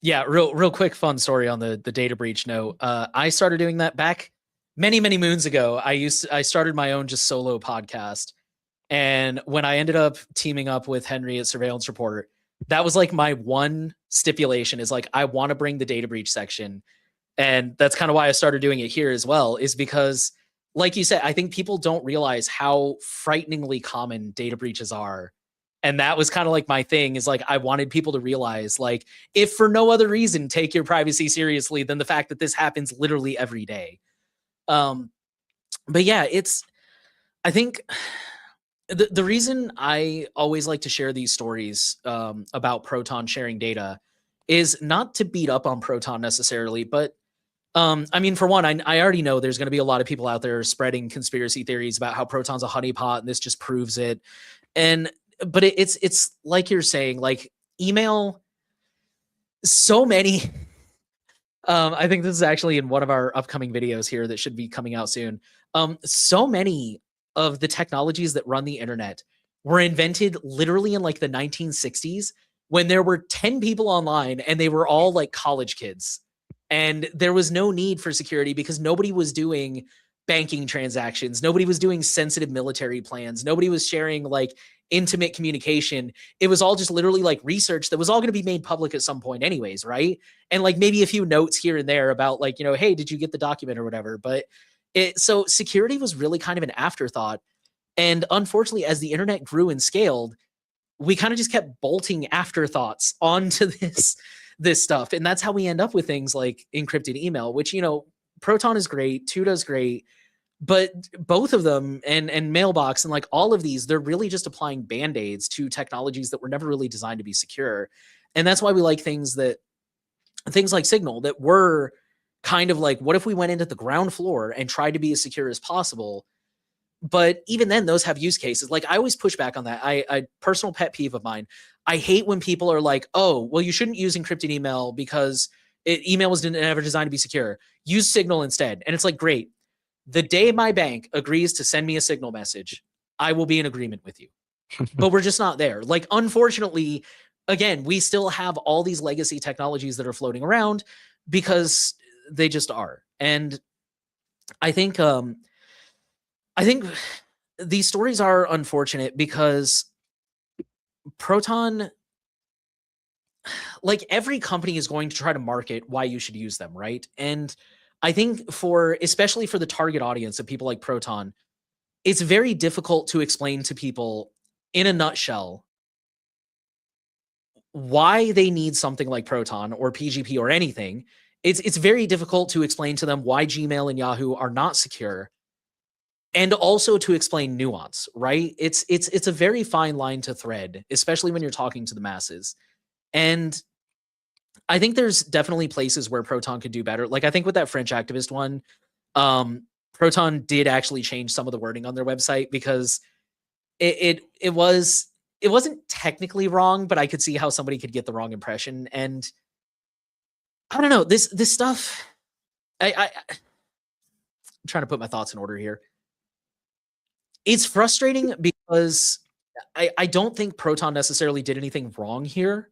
yeah, real quick fun story on the data breach note. I started doing that back many moons ago. I started my own just solo podcast. And when I ended up teaming up with Henry at Surveillance Report, that was like my one stipulation is like I want to bring the data breach section. And that's kind of why I started doing it here as well, is because like you said, I think people don't realize how frighteningly common data breaches are. And that was kind of like my thing is like I wanted people to realize like if for no other reason take your privacy seriously than the fact that this happens literally every day. Um but yeah, it's I think the reason I always like to share these stories about Proton sharing data is not to beat up on Proton necessarily, but I mean, for one, I already know there's going to be a lot of people out there spreading conspiracy theories about how Proton's a honeypot, and this just proves it. And but it's like you're saying, like email. So many. I think this is actually in one of our upcoming videos here that should be coming out soon. So many of the technologies that run the internet were invented literally in like the 1960s when there were 10 people online and they were all like college kids. And there was no need for security because nobody was doing banking transactions. Nobody was doing sensitive military plans. Nobody was sharing like intimate communication. It was all just literally like research that was all going to be made public at some point, anyways, right? And like maybe a few notes here and there about like, hey, did you get the document or whatever? But so security was really kind of an afterthought. And unfortunately, as the internet grew and scaled, we kind of just kept bolting afterthoughts onto this stuff. And that's how we end up with things like encrypted email, which, Proton is great, Tuda's great, but both of them and Mailbox and like all of these, they're really just applying band-aids to technologies that were never really designed to be secure. And that's why we like things like Signal that were kind of like, what if we went into the ground floor and tried to be as secure as possible? But even then, those have use cases. Like I always push back on that. I personal pet peeve of mine. I hate when people are like, "Oh, well, you shouldn't use encrypted email because email was never designed to be secure. Use Signal instead." And it's like, great. The day my bank agrees to send me a Signal message, I will be in agreement with you. But we're just not there. Like, unfortunately, again, we still have all these legacy technologies that are floating around because they just are. And I think I think these stories are unfortunate because Proton, like every company is going to try to market why you should use them, right? And I think especially for the target audience of people like Proton, it's very difficult to explain to people in a nutshell why they need something like Proton or PGP or anything. It's very difficult to explain to them why Gmail and Yahoo are not secure and also to explain nuance, right? It's a very fine line to thread, especially when you're talking to the masses. And I think there's definitely places where Proton could do better. Like I think with that French activist one, Proton did actually change some of the wording on their website because it wasn't technically wrong, but I could see how somebody could get the wrong impression. And I don't know, this stuff. I'm trying to put my thoughts in order here. It's frustrating because I don't think Proton necessarily did anything wrong here.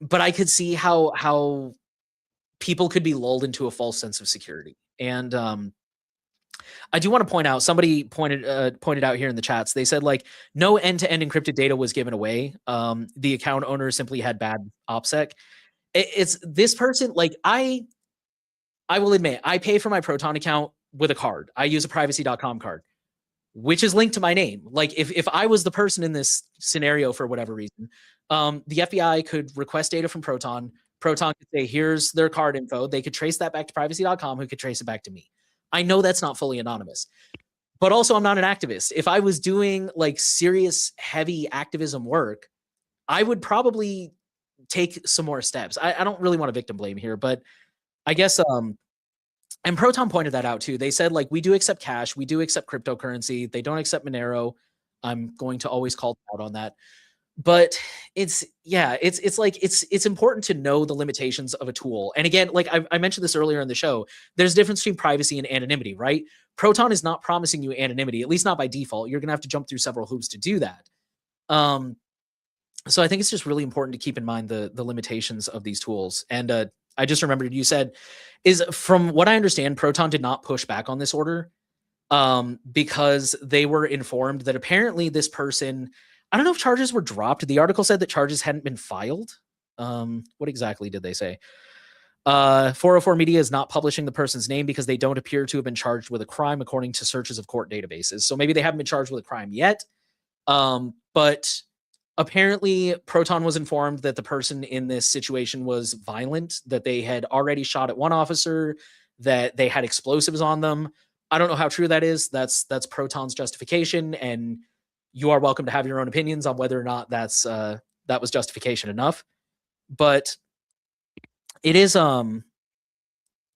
but I could see how people could be lulled into a false sense of security. And I do want to point out, somebody pointed out here in the chats. They said like no end-to-end encrypted data was given away. The account owner simply had bad OPSEC. It's this person. Like I will admit, I pay for my Proton account with a card. I use a privacy.com card, which is linked to my name. Like if I was the person in this scenario for whatever reason, the FBI could request data from Proton. Proton could say, here's their card info. They could trace that back to privacy.com, who could trace it back to me. I know that's not fully anonymous, but also I'm not an activist. If I was doing like serious, heavy activism work, I would probably take some more steps. I don't really want to victim blame here, but I guess and Proton pointed that out too. They said like we do accept cash, we do accept cryptocurrency. They don't accept Monero. I'm going to always call out on that. But it's like it's important to know the limitations of a tool. And again, like I mentioned this earlier in the show, there's a difference between privacy and anonymity, right? Proton is not promising you anonymity, at least not by default. You're gonna have to jump through several hoops to do that. So I think it's just really important to keep in mind the limitations of these tools. And I just remembered you said is from what I understand, Proton did not push back on this order because they were informed that apparently this person, I don't know if charges were dropped. The article said that charges hadn't been filed. What exactly did they say? 404 Media is not publishing the person's name because they don't appear to have been charged with a crime according to searches of court databases. So maybe they haven't been charged with a crime yet. But apparently Proton was informed that the person in this situation was violent, that they had already shot at one officer, that they had explosives on them. I don't know how true that is. That's Proton's justification, and you are welcome to have your own opinions on whether or not that was justification enough. But it is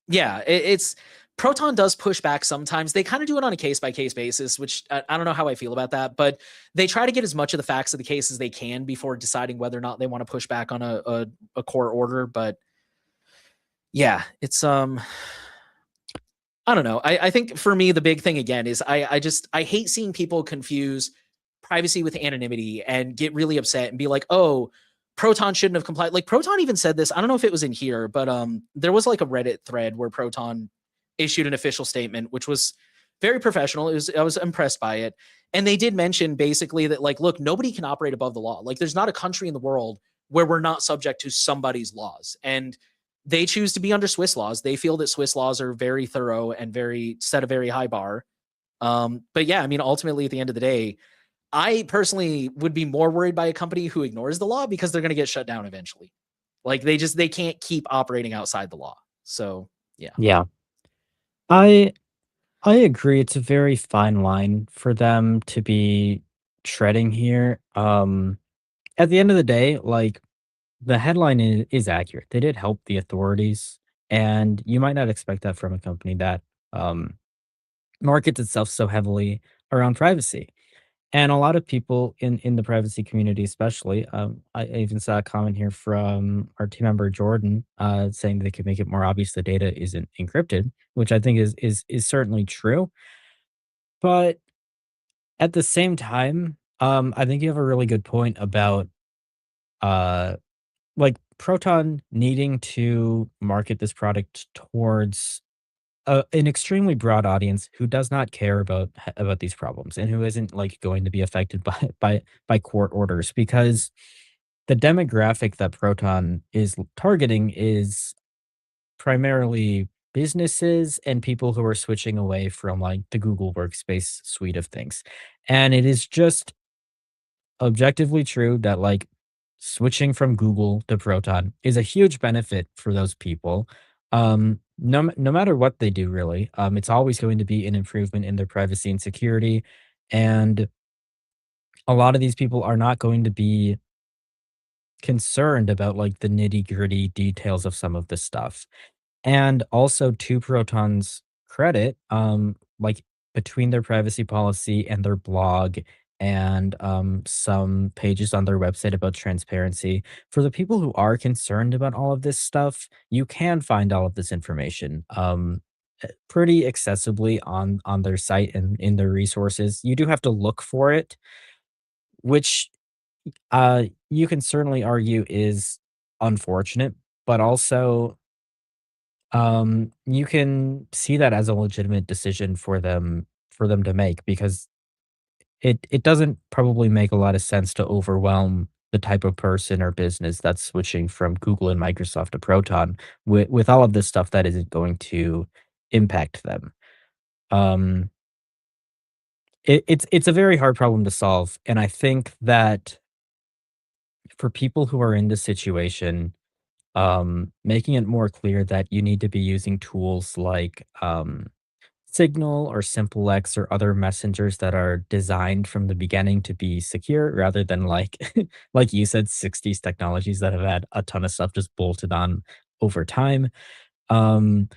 it's Proton does push back sometimes. They kind of do it on a case-by-case basis, which I don't know how I feel about that, but they try to get as much of the facts of the case as they can before deciding whether or not they want to push back on a court order. But yeah, it's I don't know. I think for me, the big thing again is I hate seeing people confuse privacy with anonymity and get really upset and be like, oh, Proton shouldn't have complied. Like Proton even said this. I don't know if it was in here, but there was like a Reddit thread where Proton issued an official statement, which was very professional. I was impressed by it. And they did mention basically that like, look, nobody can operate above the law. Like there's not a country in the world where we're not subject to somebody's laws. And they choose to be under Swiss laws. They feel that Swiss laws are very thorough and set a very high bar. But yeah, I mean, ultimately at the end of the day, I personally would be more worried by a company who ignores the law because they're going to get shut down eventually. Like they can't keep operating outside the law. So yeah. Yeah. I I agree. It's a very fine line for them to be treading here. At the end of the day, like the headline is accurate. They did help the authorities, and you might not expect that from a company that um, markets itself so heavily around privacy. And a lot of people in the privacy community, especially, I even saw a comment here from our team member Jordan, saying they could make it more obvious the data isn't encrypted, which I think is certainly true. But at the same time, I think you have a really good point about uh, like Proton needing to market this product towards an extremely broad audience who does not care about these problems and who isn't like going to be affected by court orders because the demographic that Proton is targeting is primarily businesses and people who are switching away from like the Google Workspace suite of things. And it is just objectively true that like switching from Google to Proton is a huge benefit for those people. No matter what they do, really, it's always going to be an improvement in their privacy and security. And a lot of these people are not going to be concerned about like the nitty gritty details of some of this stuff. And also to Proton's credit, like between their privacy policy and their blog and some pages on their website about transparency, for the people who are concerned about all of this stuff, you can find all of this information pretty accessibly on their site and in their resources. You do have to look for it, which you can certainly argue is unfortunate, but also you can see that as a legitimate decision for them to make because it doesn't probably make a lot of sense to overwhelm the type of person or business that's switching from Google and Microsoft to Proton with all of this stuff that isn't going to impact them. Um, it's a very hard problem to solve, and I think that for people who are in this situation, making it more clear that you need to be using tools like Signal or SimpleX or other messengers that are designed from the beginning to be secure rather than like like you said, 60s technologies that have had a ton of stuff just bolted on over time. Um,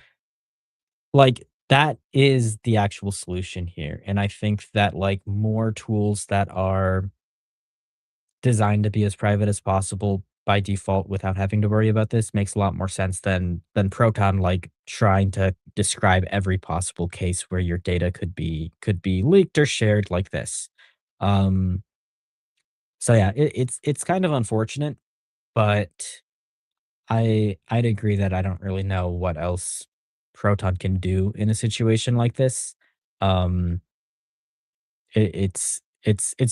like that is the actual solution here. And I think that like more tools that are designed to be as private as possible by default without having to worry about this makes a lot more sense than Proton like trying to describe every possible case where your data could be leaked or shared like this. Um so yeah, it's kind of unfortunate, but I'd agree that I don't really know what else Proton can do in a situation like this. Um it's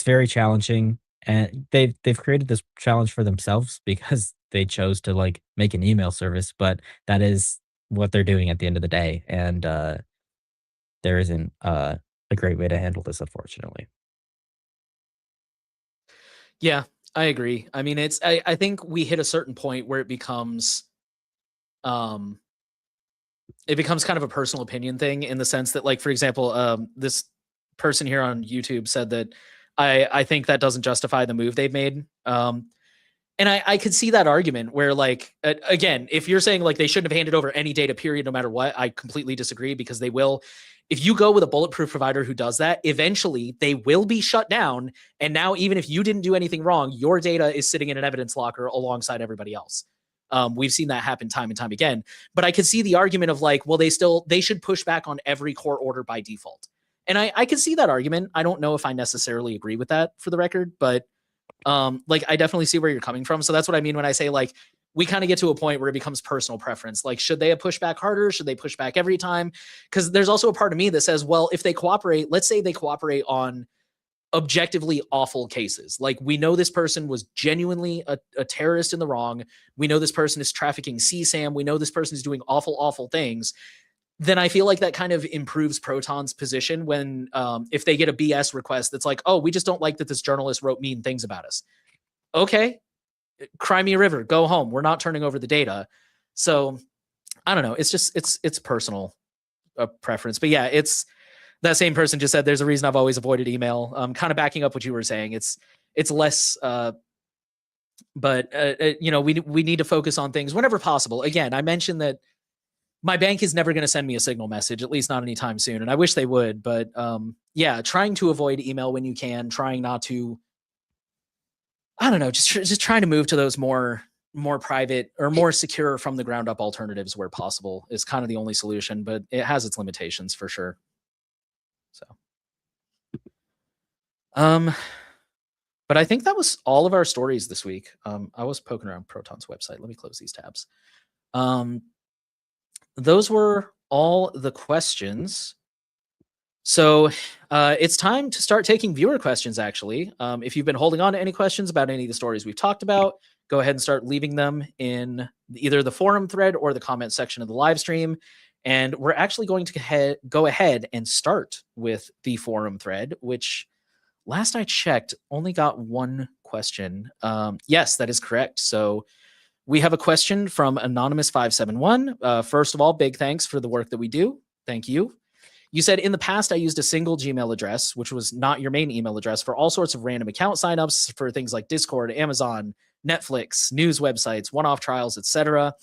very challenging, and they've created this challenge for themselves because they chose to, like, make an email service, but that is what they're doing at the end of the day, and, there isn't, a great way to handle this, unfortunately. Yeah, I agree. I mean, I think we hit a certain point where um it becomes kind of a personal opinion thing in the sense that, like, for example, this person here on YouTube said that I think that doesn't justify the move they've made. And I could see that argument where, like, again, if you're saying like they shouldn't have handed over any data, period, no matter what, I completely disagree because they will. If you go with a bulletproof provider who does that, eventually they will be shut down. And now, even if you didn't do anything wrong, your data is sitting in an evidence locker alongside everybody else. We've seen that happen time and time again. But I could see the argument of like, well, they should push back on every court order by default. And I can see that argument. I don't know if I necessarily agree with that for the record, but like I definitely see where you're coming from. So that's what I mean when I say like we kind of get to a point where it becomes personal preference. Like, should they have pushed back harder? Should they push back every time? Because there's also a part of me that says, well, if they cooperate, let's say they cooperate on objectively awful cases. Like, we know this person was genuinely a terrorist in the wrong. We know this person is trafficking CSAM. We know this person is doing awful, awful things. Then I feel like that kind of improves Proton's position when, if they get a BS request that's like, oh, we just don't like that this journalist wrote mean things about us. Okay, cry me a river, go home. We're not turning over the data. So I don't know. It's just it's personal preference. But yeah, it's that same person just said there's a reason I've always avoided email. Kind of backing up what you were saying. It's less. But you know, we need to focus on things whenever possible. Again, I mentioned that my bank is never going to send me a Signal message, at least not anytime soon. And I wish they would, but yeah, trying to avoid email when you can, trying not to, I don't know, just trying to move to those more private or more secure from the ground up alternatives where possible is kind of the only solution, but it has its limitations for sure. So, um, but I think that was all of our stories this week. I was poking around Proton's website. Let me close these tabs. Those were all the questions. So it's time to start taking viewer questions, actually. If you've been holding on to any questions about any of the stories we've talked about, go ahead and start leaving them in either the forum thread or the comment section of the live stream. And we're actually going to go ahead and start with the forum thread, which last I checked only got one question. Yes, that is correct. So we have a question from Anonymous571. First of all, big thanks for the work that we do. Thank you. You said, in the past, I used a single Gmail address, which was not your main email address, for all sorts of random account signups for things like Discord, Amazon, Netflix, news websites, one-off trials, etc.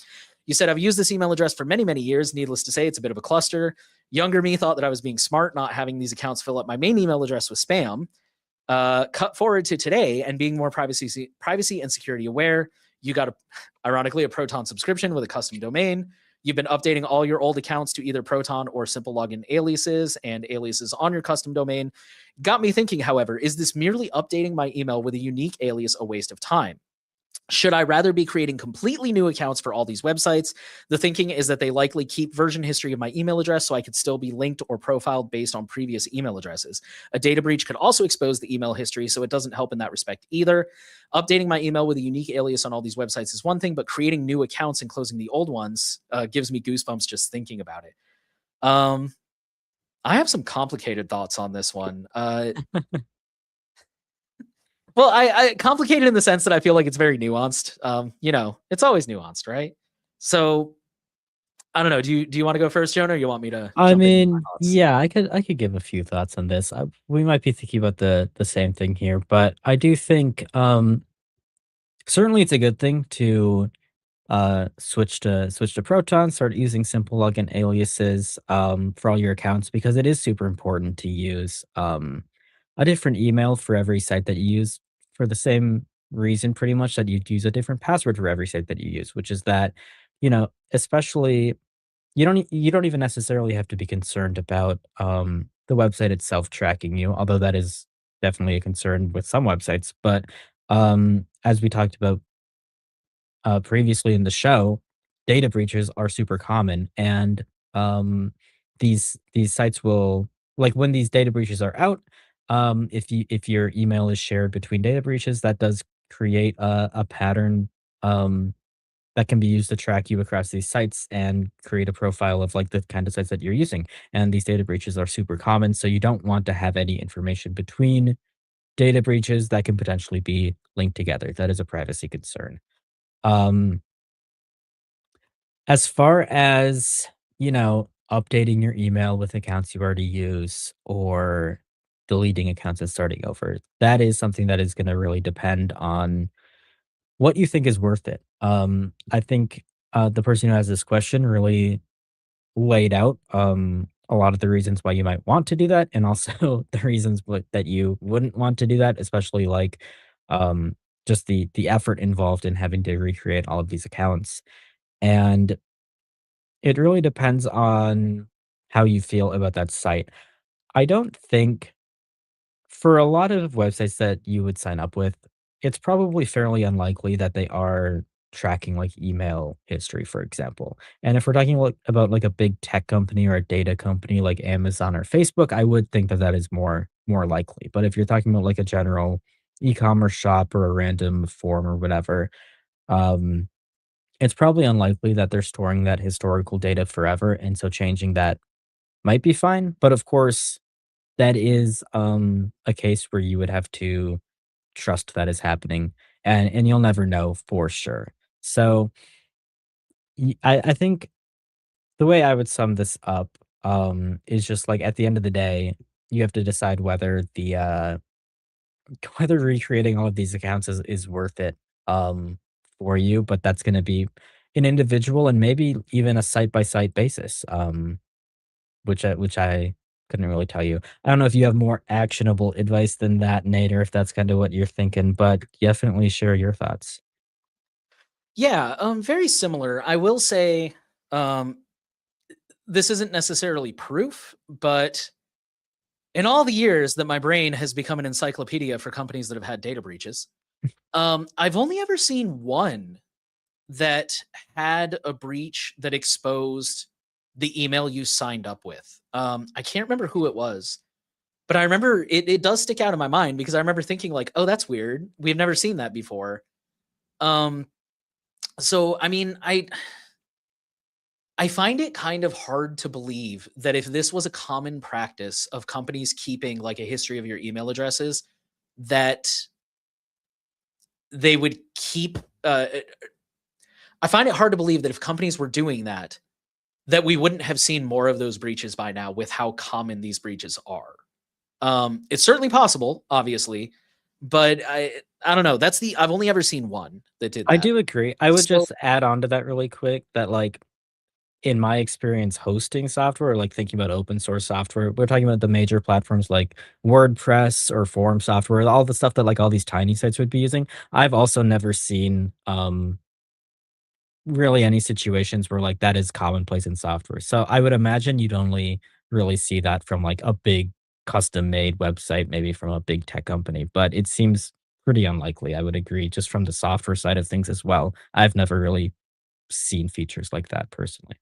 You said, I've used this email address for many, many years. Needless to say, it's a bit of a cluster. Younger me thought that I was being smart, not having these accounts fill up my main email address with spam. Cut forward to today and being more privacy and security aware. You got, ironically, a Proton subscription with a custom domain. You've been updating all your old accounts to either Proton or simple login aliases and aliases on your custom domain. Got me thinking, however, is this merely updating my email with a unique alias a waste of time? Should I rather be creating completely new accounts for all these websites? The thinking is that they likely keep version history of my email address so I could still be linked or profiled based on previous email addresses. A data breach could also expose the email history, so it doesn't help in that respect either. Updating my email with a unique alias on all these websites is one thing, but creating new accounts and closing the old ones gives me goosebumps just thinking about it. Um, I have some complicated thoughts on this one. Well, I complicated in the sense that I feel like it's very nuanced. It's always nuanced, right? So I don't know. Do you want to go first, Jonah, or you want me to I jump into my mean, thoughts? yeah, I could give a few thoughts on this. We might be thinking about the same thing here, but I do think certainly it's a good thing to switch to Proton, start using simple login aliases for all your accounts because it is super important to use a different email for every site that you use for the same reason pretty much that you'd use a different password for every site that you use, which is that, especially you don't even necessarily have to be concerned about the website itself tracking you, although that is definitely a concern with some websites. But as we talked about previously in the show, data breaches are super common, and these sites will like when these data breaches are out. If your email is shared between data breaches, that does create a pattern that can be used to track you across these sites and create a profile of like the kind of sites that you're using. And these data breaches are super common, so you don't want to have any information between data breaches that can potentially be linked together. That is a privacy concern. Um, as far as, updating your email with accounts you already use or deleting accounts and starting over, that is something that is going to really depend on what you think is worth it. I think the person who has this question really laid out a lot of the reasons why you might want to do that, and also the reasons that you wouldn't want to do that, especially like um, just the effort involved in having to recreate all of these accounts. And it really depends on how you feel about that site. I don't think for a lot of websites that you would sign up with, it's probably fairly unlikely that they are tracking like email history, for example. And if we're talking about like a big tech company or a data company like Amazon or Facebook, I would think that that is more likely. But if you're talking about like a general e-commerce shop or a random form or whatever, um, it's probably unlikely that they're storing that historical data forever, and so changing that might be fine. But of course, that is a case where you would have to trust that is happening, and you'll never know for sure. So I think the way I would sum this up is just like at the end of the day, you have to decide whether the whether recreating all of these accounts is worth it for you, but that's going to be an individual and maybe even a site by site basis. Which I couldn't really tell you. I don't know if you have more actionable advice than that, Nate, or if that's kind of what you're thinking, but definitely share your thoughts. Yeah, very similar. I will say, um, this isn't necessarily proof, but in all the years that my brain has become an encyclopedia for companies that have had data breaches, I've only ever seen one that had a breach that exposed the email you signed up with. I can't remember who it was, but I remember it does stick out in my mind because I remember thinking like, "Oh, that's weird. We've never seen that before." Um, so I mean, I find it kind of hard to believe that if this was a common practice of companies keeping like a history of your email addresses, that they would keep. I find it hard to believe that if companies were doing that, that we wouldn't have seen more of those breaches by now with how common these breaches are. It's certainly possible, obviously, but I don't know. I've only ever seen one that did I that. do agree. I would So just add on to that really quick that like in my experience hosting software, or like thinking about open source software, we're talking about the major platforms like WordPress or forum software, all the stuff that like all these tiny sites would be using. I've also never seen really any situations where like that is commonplace in software. So I would imagine you'd only really see that from like a big custom made website, maybe from a big tech company. But it seems pretty unlikely, I would agree, just from the software side of things as well. I've never really seen features like that personally.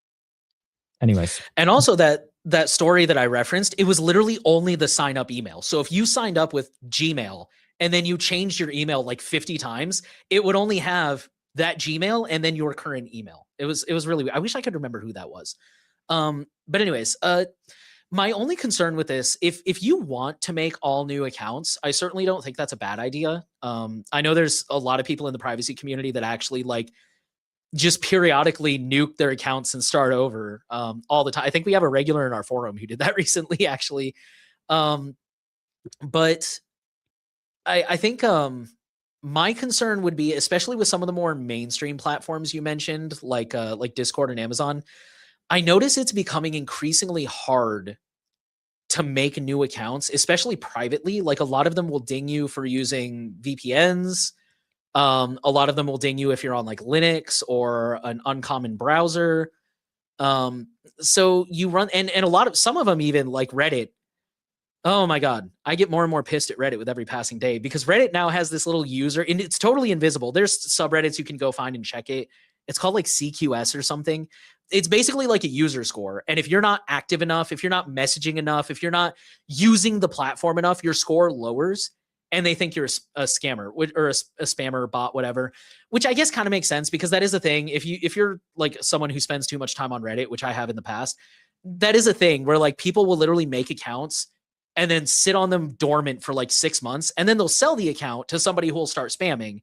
Anyways, And also that story that I referenced, it was literally only the sign up email. So if you signed up with Gmail and then you changed your email like 50 times, it would only have that Gmail and then your current email. It was really weird. I wish I could remember who that was. But anyways, my only concern with this, if you want to make all new accounts, I certainly don't think that's a bad idea. I know there's a lot of people in the privacy community that actually like just periodically nuke their accounts and start over all the time. I think we have a regular in our forum who did that recently, actually. Um, but I think my concern would be, especially with some of the more mainstream platforms you mentioned, like Discord and Amazon. I notice it's becoming increasingly hard to make new accounts, especially privately. Like a lot of them will ding you for using VPNs. A lot of them will ding you if you're on like Linux or an uncommon browser. So you run and a lot of some of them even like Reddit. Oh my god, I get more and more pissed at Reddit with every passing day because Reddit now has this little user and it's totally invisible. There's subreddits you can go find and check it. It's called like CQS or something. It's basically like a user score. And if you're not active enough, if you're not messaging enough, if you're not using the platform enough, your score lowers and they think you're a scammer or a spammer bot, whatever, which I guess kind of makes sense because that is a thing. If you're like someone who spends too much time on Reddit, which I have in the past, that is a thing where like people will literally make accounts and then sit on them dormant for like 6 months. And then they'll sell the account to somebody who will start spamming.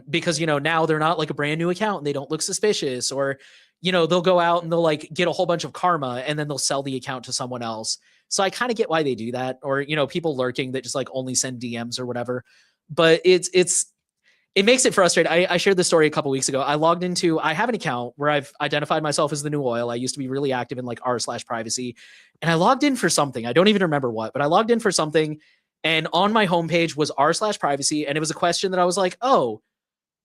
Because, now they're not like a brand new account and they don't look suspicious or, they'll go out and they'll like get a whole bunch of karma and then they'll sell the account to someone else. So I kind of get why they do that or, people lurking that just like only send DMs or whatever. But it makes it frustrating. I shared this story a couple weeks ago. I have an account where I've identified myself as the new oil. I used to be really active in like r/privacy. And I logged in for something. I don't even remember what, but I logged in for something. And on my homepage was r/privacy. And it was a question that I was like, oh,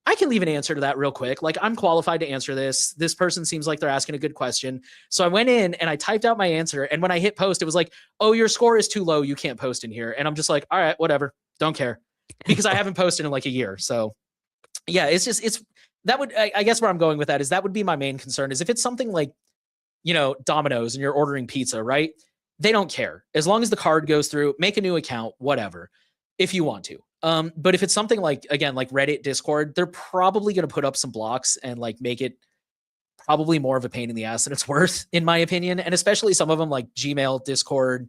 I can leave an answer to that real quick. Like I'm qualified to answer this. This person seems like they're asking a good question. So I went in and I typed out my answer. And when I hit post, it was like, oh, your score is too low. You can't post in here. And I'm just like, all right, whatever. Don't care because I haven't posted in like a year. So yeah, it's that would, I guess where I'm going with that is that would be my main concern is if it's something like, Domino's and you're ordering pizza, right? They don't care. As long as the card goes through, make a new account, whatever, if you want to. But if it's something like, again, like Reddit, Discord, they're probably going to put up some blocks and like make it probably more of a pain in the ass than it's worth, in my opinion. And especially some of them like Gmail, Discord,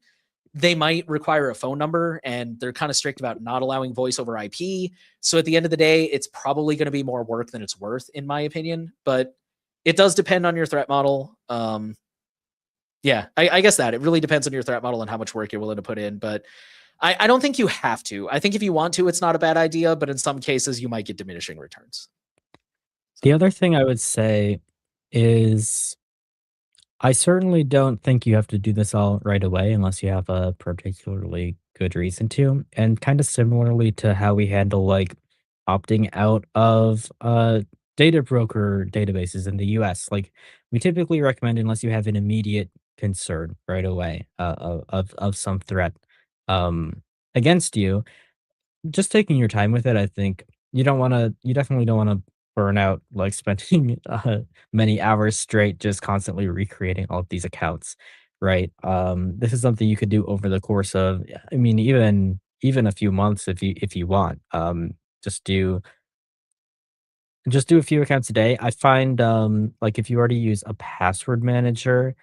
they might require a phone number and they're kind of strict about not allowing voice over IP. So at the end of the day, it's probably going to be more work than it's worth, in my opinion. But it does depend on your threat model. Yeah, I guess that it really depends on your threat model and how much work you're willing to put in. But I don't think you have to. I think if you want to, it's not a bad idea. But in some cases, you might get diminishing returns. the other thing I would say is I certainly don't think you have to do this all right away unless you have a particularly good reason to. And kind of similarly to how we handle like opting out of data broker databases in the US, like we typically recommend unless you have an immediate concern right away of some threat um, against you, just taking your time with it, I think you definitely don't wanna burn out, like, spending, many hours straight just constantly recreating all of these accounts, right? This is something you could do over the course of I mean, even a few months if you want. Just do a few accounts a day. I find, like, if you already use a password manager,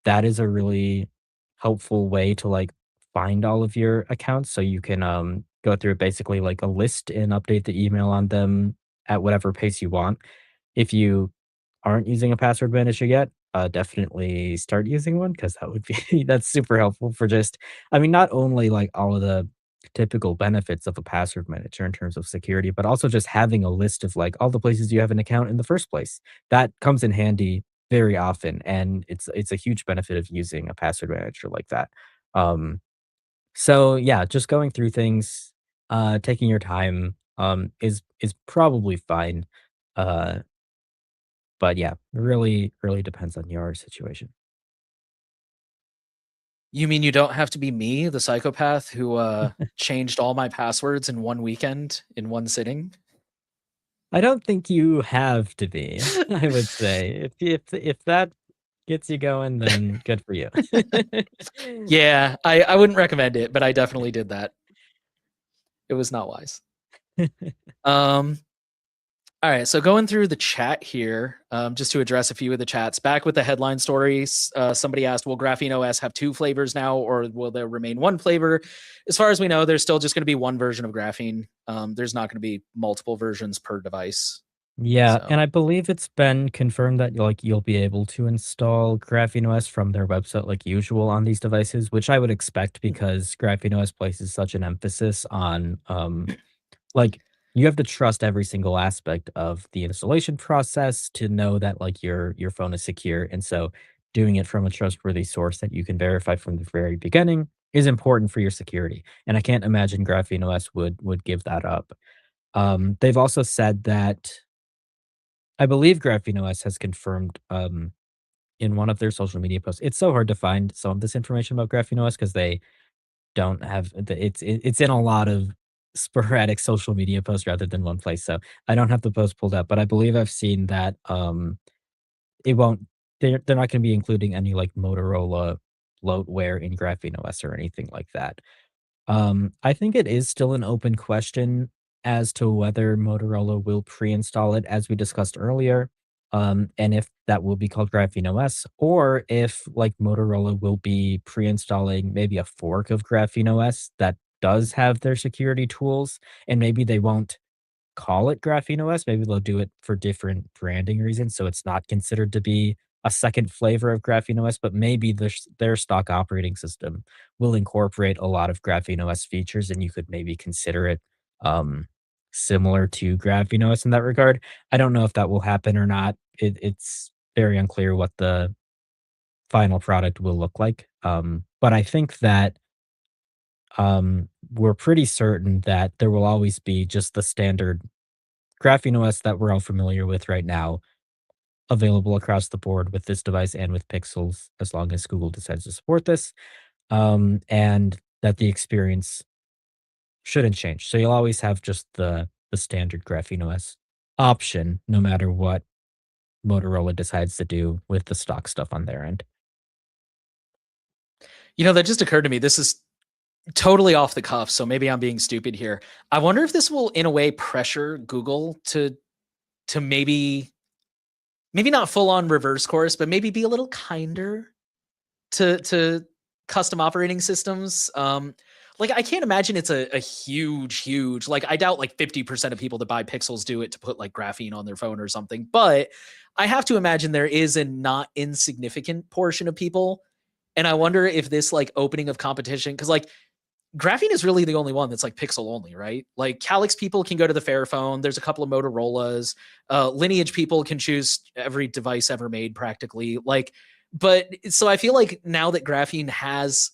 that is a really helpful way to, like, find all of your accounts so you can, go through basically like a list and update the email on them at whatever pace you want. If you aren't using a password manager yet, definitely start using one because that would be that's super helpful for just I mean, not only like all of the typical benefits of a password manager in terms of security, but also just having a list of like all the places you have an account in the first place. That comes in handy very often, and it's a huge benefit of using a password manager like that. Um, so yeah, just going through things, taking your time, is probably fine. Uh, but yeah, really depends on your situation. You mean you don't have to be me, the psychopath who changed all my passwords in one weekend in one sitting? I don't think you have to be, I would say. If that gets you going, then good for you. Yeah, I wouldn't recommend it, but I definitely did that. It was not wise. Um, all right, so going through the chat here, just to address a few of the chats. Back with the headline stories, somebody asked, "Will GrapheneOS have two flavors now, or will there remain one flavor?" As far as we know, there's still just going to be one version of Graphene. There's not going to be multiple versions per device. Yeah, and So I believe it's been confirmed that, like, you'll be able to install GrapheneOS from their website like usual on these devices, which I would expect because GrapheneOS places such an emphasis on, like, you have to trust every single aspect of the installation process to know that, like, your phone is secure, and so doing it from a trustworthy source that you can verify from the very beginning is important for your security, and I can't imagine GrapheneOS would give that up. They've also said that I believe GrapheneOS has confirmed, in one of their social media posts. It's so hard to find some of this information about GrapheneOS because they don't have it's in a lot of sporadic social media posts rather than one place, so I don't have the post pulled up, but I believe I've seen that, it won't they're not gonna be including any, like, Motorola bloatware in GrapheneOS or anything like that. I think it is still an open question as to whether Motorola will pre-install it, as we discussed earlier, and if that will be called GrapheneOS, or if, like, Motorola will be pre-installing maybe a fork of GrapheneOS that does have their security tools, and maybe they won't call it GrapheneOS. Maybe they'll do it for different branding reasons, so it's not considered to be a second flavor of GrapheneOS, but maybe their stock operating system will incorporate a lot of GrapheneOS features, and you could maybe consider it, similar to GrapheneOS in that regard. I don't know if that will happen or not. It's very unclear what the final product will look like, but I think that, we're pretty certain that there will always be just the standard GrapheneOS that we're all familiar with right now, available across the board with this device and with Pixels, as long as Google decides to support this, and that the experience shouldn't change. So you'll always have just the standard GrapheneOS option, no matter what Motorola decides to do with the stock stuff on their end. that just occurred to me. This is totally off the cuff, so maybe I'm being stupid here. I wonder if this will, in a way, pressure Google to maybe not full on reverse course, but maybe be a little kinder to custom operating systems. Like I can't imagine it's a huge like I doubt like 50% of people that buy Pixels do it to put like graphene on their phone or something. But I have to imagine there is a not insignificant portion of people. And I wonder if this like opening of competition, because like Graphene is really the only one that's like Pixel only, right? Like Calyx people can go to the Fairphone. There's a couple of Motorola's. Lineage people can choose every device ever made practically. Like, but so I feel like now that Graphene has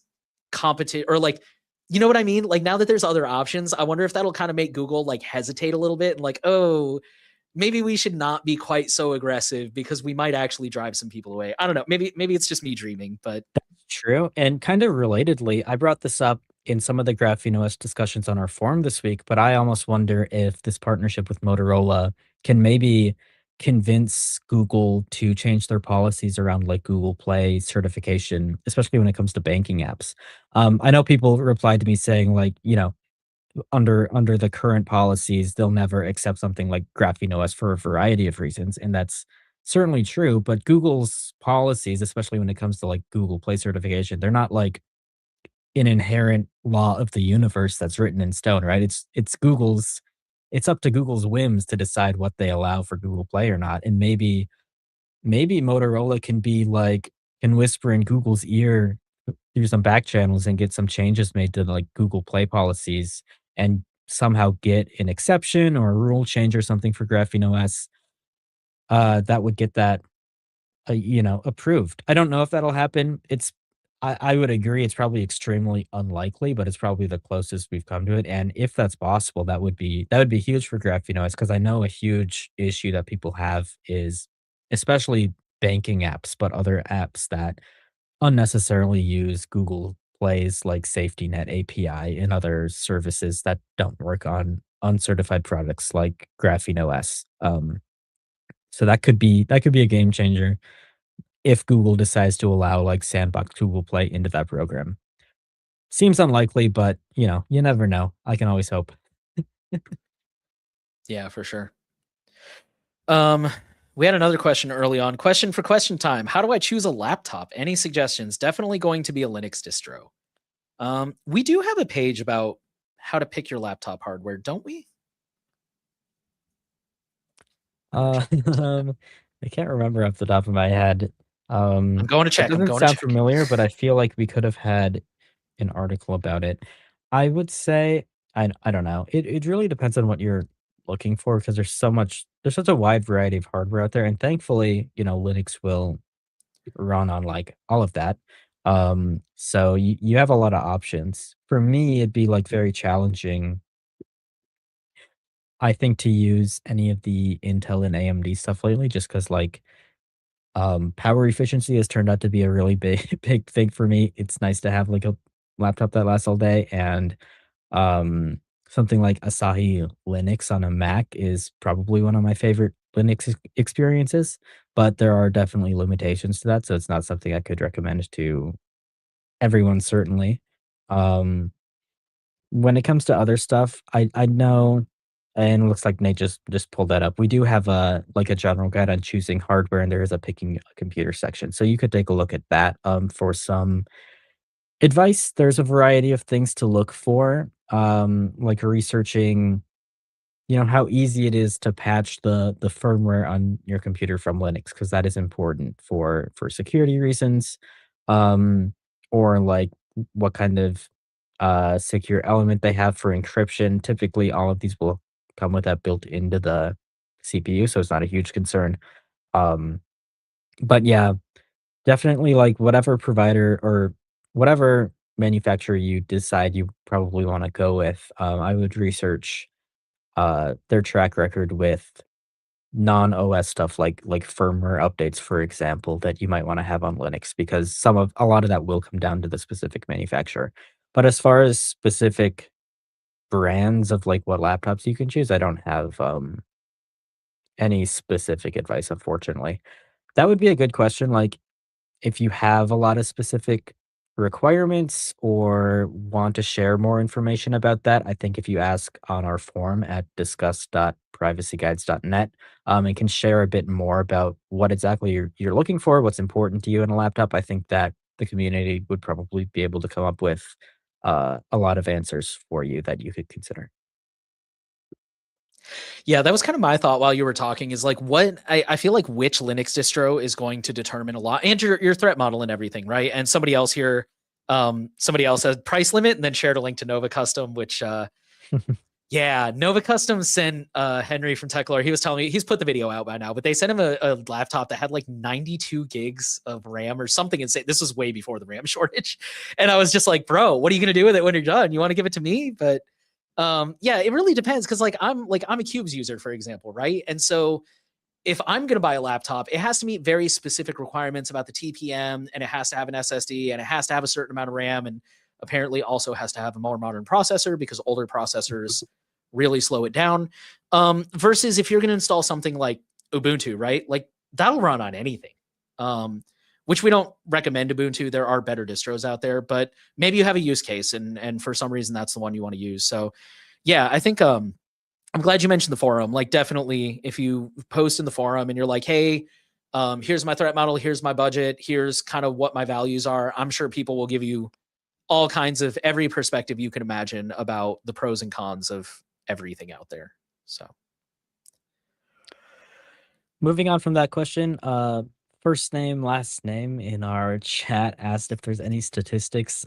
competition or like, you know what I mean? Like now that there's other options, I wonder if that'll kind of make Google like hesitate a little bit and like, oh, maybe we should not be quite so aggressive because we might actually drive some people away. I don't know. Maybe it's just me dreaming, but True. And kind of relatedly, I brought this up in some of the GrapheneOS discussions on our forum this week, but I almost wonder if this partnership with Motorola can maybe convince Google to change their policies around like Google Play certification, especially when it comes to banking apps. I know people replied to me saying like, under the current policies, they'll never accept something like GrapheneOS for a variety of reasons, and that's certainly true. But Google's policies, especially when it comes to like Google Play certification, they're not like an inherent law of the universe that's written in stone, right? It's up to Google's whims to decide what they allow for Google Play or not. And maybe Motorola can whisper in Google's ear through some back channels and get some changes made to like Google Play policies and somehow get an exception or a rule change or something for GrapheneOS that would get that approved. I don't know if that'll happen. I would agree it's probably extremely unlikely, but it's probably the closest we've come to it. And if that's possible, that would be huge for GrapheneOS because I know a huge issue that people have is especially banking apps, but other apps that unnecessarily use Google Play's like safety net API and other services that don't work on uncertified products like GrapheneOS. So that could be a game changer if Google decides to allow like sandbox Google Play into that program. Seems unlikely, but you never know. I can always hope. Yeah, for sure. Um, we had another question early on. Question for question time. How do I choose a laptop? Any suggestions? Definitely going to be a Linux distro. We do have a page about how to pick your laptop hardware, don't we? I'm gonna Uh, check this. I can't remember off the top of my head. I'm going to It check. I'm doesn't going to sound check. familiar, but I feel like we could have had an article about it. I would say I don't know. It really depends on what you're looking for because there's such a wide variety of hardware out there, and thankfully, Linux will run on like all of that. So you have a lot of options. For me, it'd be like very challenging, I think, to use any of the Intel and AMD stuff lately, just because like power efficiency has turned out to be a really big big thing for me. It's nice to have like a laptop that lasts all day, and um, something like Asahi Linux on a Mac is probably one of my favorite Linux experiences, but there are definitely limitations to that, so it's not something I could recommend to everyone, certainly. Um, when it comes to other stuff, I know, and it looks like Nate just pulled that up. We do have a general guide on choosing hardware, and there is a picking a computer section, so you could take a look at that for some advice. There's a variety of things to look for, like researching, how easy it is to patch the firmware on your computer from Linux, because that is important for security reasons, um, or like what kind of secure element they have for encryption. Typically, all of these will come with that built into the CPU, so it's not a huge concern. Um, but yeah, definitely, like, whatever provider or whatever manufacturer you decide you probably wanna go with, I would research, their track record with non-OS stuff like firmware updates, for example, that you might wanna have on Linux, because a lot of that will come down to the specific manufacturer. But as far as specific brands of, like, what laptops you can choose, I don't have, any specific advice, unfortunately. That would be a good question, like, if you have a lot of specific requirements or want to share more information about that, I think if you ask on our forum at discuss.privacyguides.net, it can share a bit more about what exactly you're looking for, what's important to you in a laptop. I think that the community would probably be able to come up with a lot of answers for you that you could consider. Yeah, that was kind of my thought while you were talking is like what I feel like which Linux distro is going to determine a lot and your threat model and everything, right? And somebody else here, somebody else said price limit and then shared a link to Nova Custom, which yeah, Nova Custom sent Henry from Techlore. He was telling me he's put the video out by now, but they sent him a laptop that had like 92 gigs of RAM or something insane. This was way before the RAM shortage. And I was just like, bro, what are you gonna do with it when you're done? You want to give it to me? But yeah, it really depends because I'm a Cubes user, for example, right? And so if I'm going to buy a laptop, it has to meet very specific requirements about the TPM, and it has to have an SSD, and it has to have a certain amount of RAM, and apparently also has to have a more modern processor because older processors really slow it down. Versus if you're going to install something like Ubuntu, right? Like that'll run on anything. Which we don't recommend Ubuntu. There are better distros out there, but maybe you have a use case, and for some reason that's the one you want to use. So yeah, I think I'm glad you mentioned the forum. Like, definitely, if you post in the forum and you're like, "Hey, here's my threat model. Here's my budget. Here's kind of what my values are." I'm sure people will give you all kinds of every perspective you can imagine about the pros and cons of everything out there. So, Moving on from that question, first name, last name in our chat asked if there's any statistics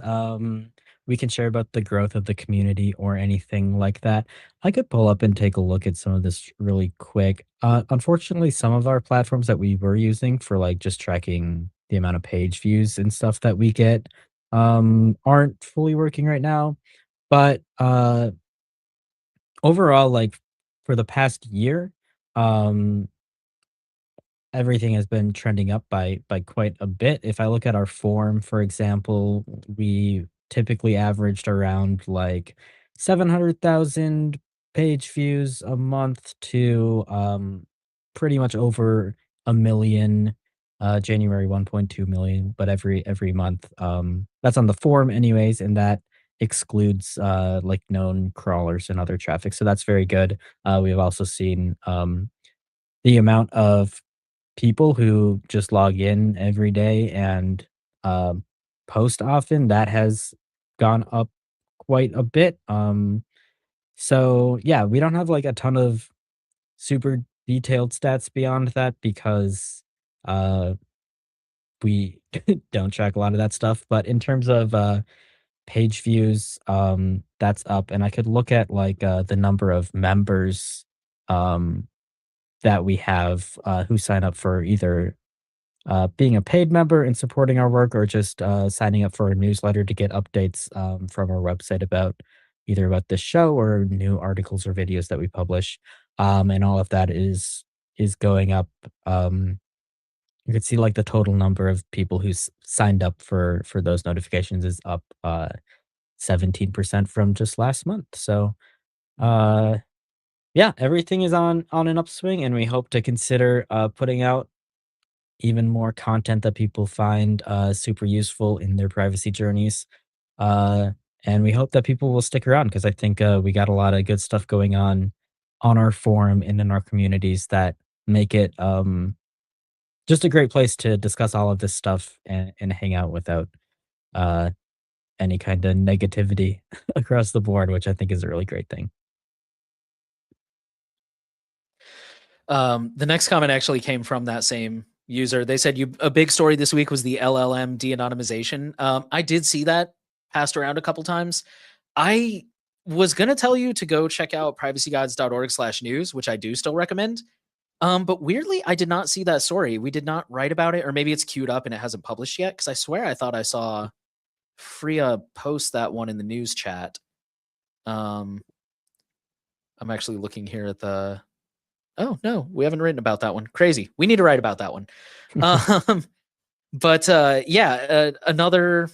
we can share about the growth of the community or anything like that. I could pull up and take a look at some of this really quick. Unfortunately, some of our platforms that we were using for like just tracking the amount of page views and stuff that we get aren't fully working right now. But overall, like for the past year, um everything has been trending up by quite a bit. If I look at our forum, for example, we typically averaged around like 700,000 page views a month to pretty much over a million. January 1.2 million, but every month. That's on the forum, anyways, and that excludes like known crawlers and other traffic. So that's very good. We've also seen the amount of people who just log in every day and, um, post often, that has gone up quite a bit, so, yeah, we don't have, like, a ton of super detailed stats beyond that because, uh, we don't track a lot of that stuff, but in terms of, page views, that's up, and I could look at, like, the number of members, um, that we have, who sign up for either being a paid member and supporting our work or just signing up for a newsletter to get updates from our website about either about this show or new articles or videos that we publish. And all of that is going up. You can see like the total number of people who signed up for those notifications is up 17% from just last month. So uh yeah, everything is on an upswing, and we hope to consider putting out even more content that people find super useful in their privacy journeys. Uh, and we hope that people will stick around because I think we got a lot of good stuff going on our forum and in our communities that make it just a great place to discuss all of this stuff and hang out without uh, any kind of negativity across the board, which I think is a really great thing. The next comment actually came from that same user. They said you a big story this week was the LLM de-anonymization. I did see that passed around a couple times. I was gonna tell you to go check out privacyguides.org/news, which I do still recommend. But weirdly, I did not see that story. We did not write about it, or maybe it's queued up and it hasn't published yet. Because I swear I thought I saw Freya post that one in the news chat. Um, I'm actually looking here at the. Oh no, we haven't written about that one. Crazy. We need to write about that one. Um, but yeah, another.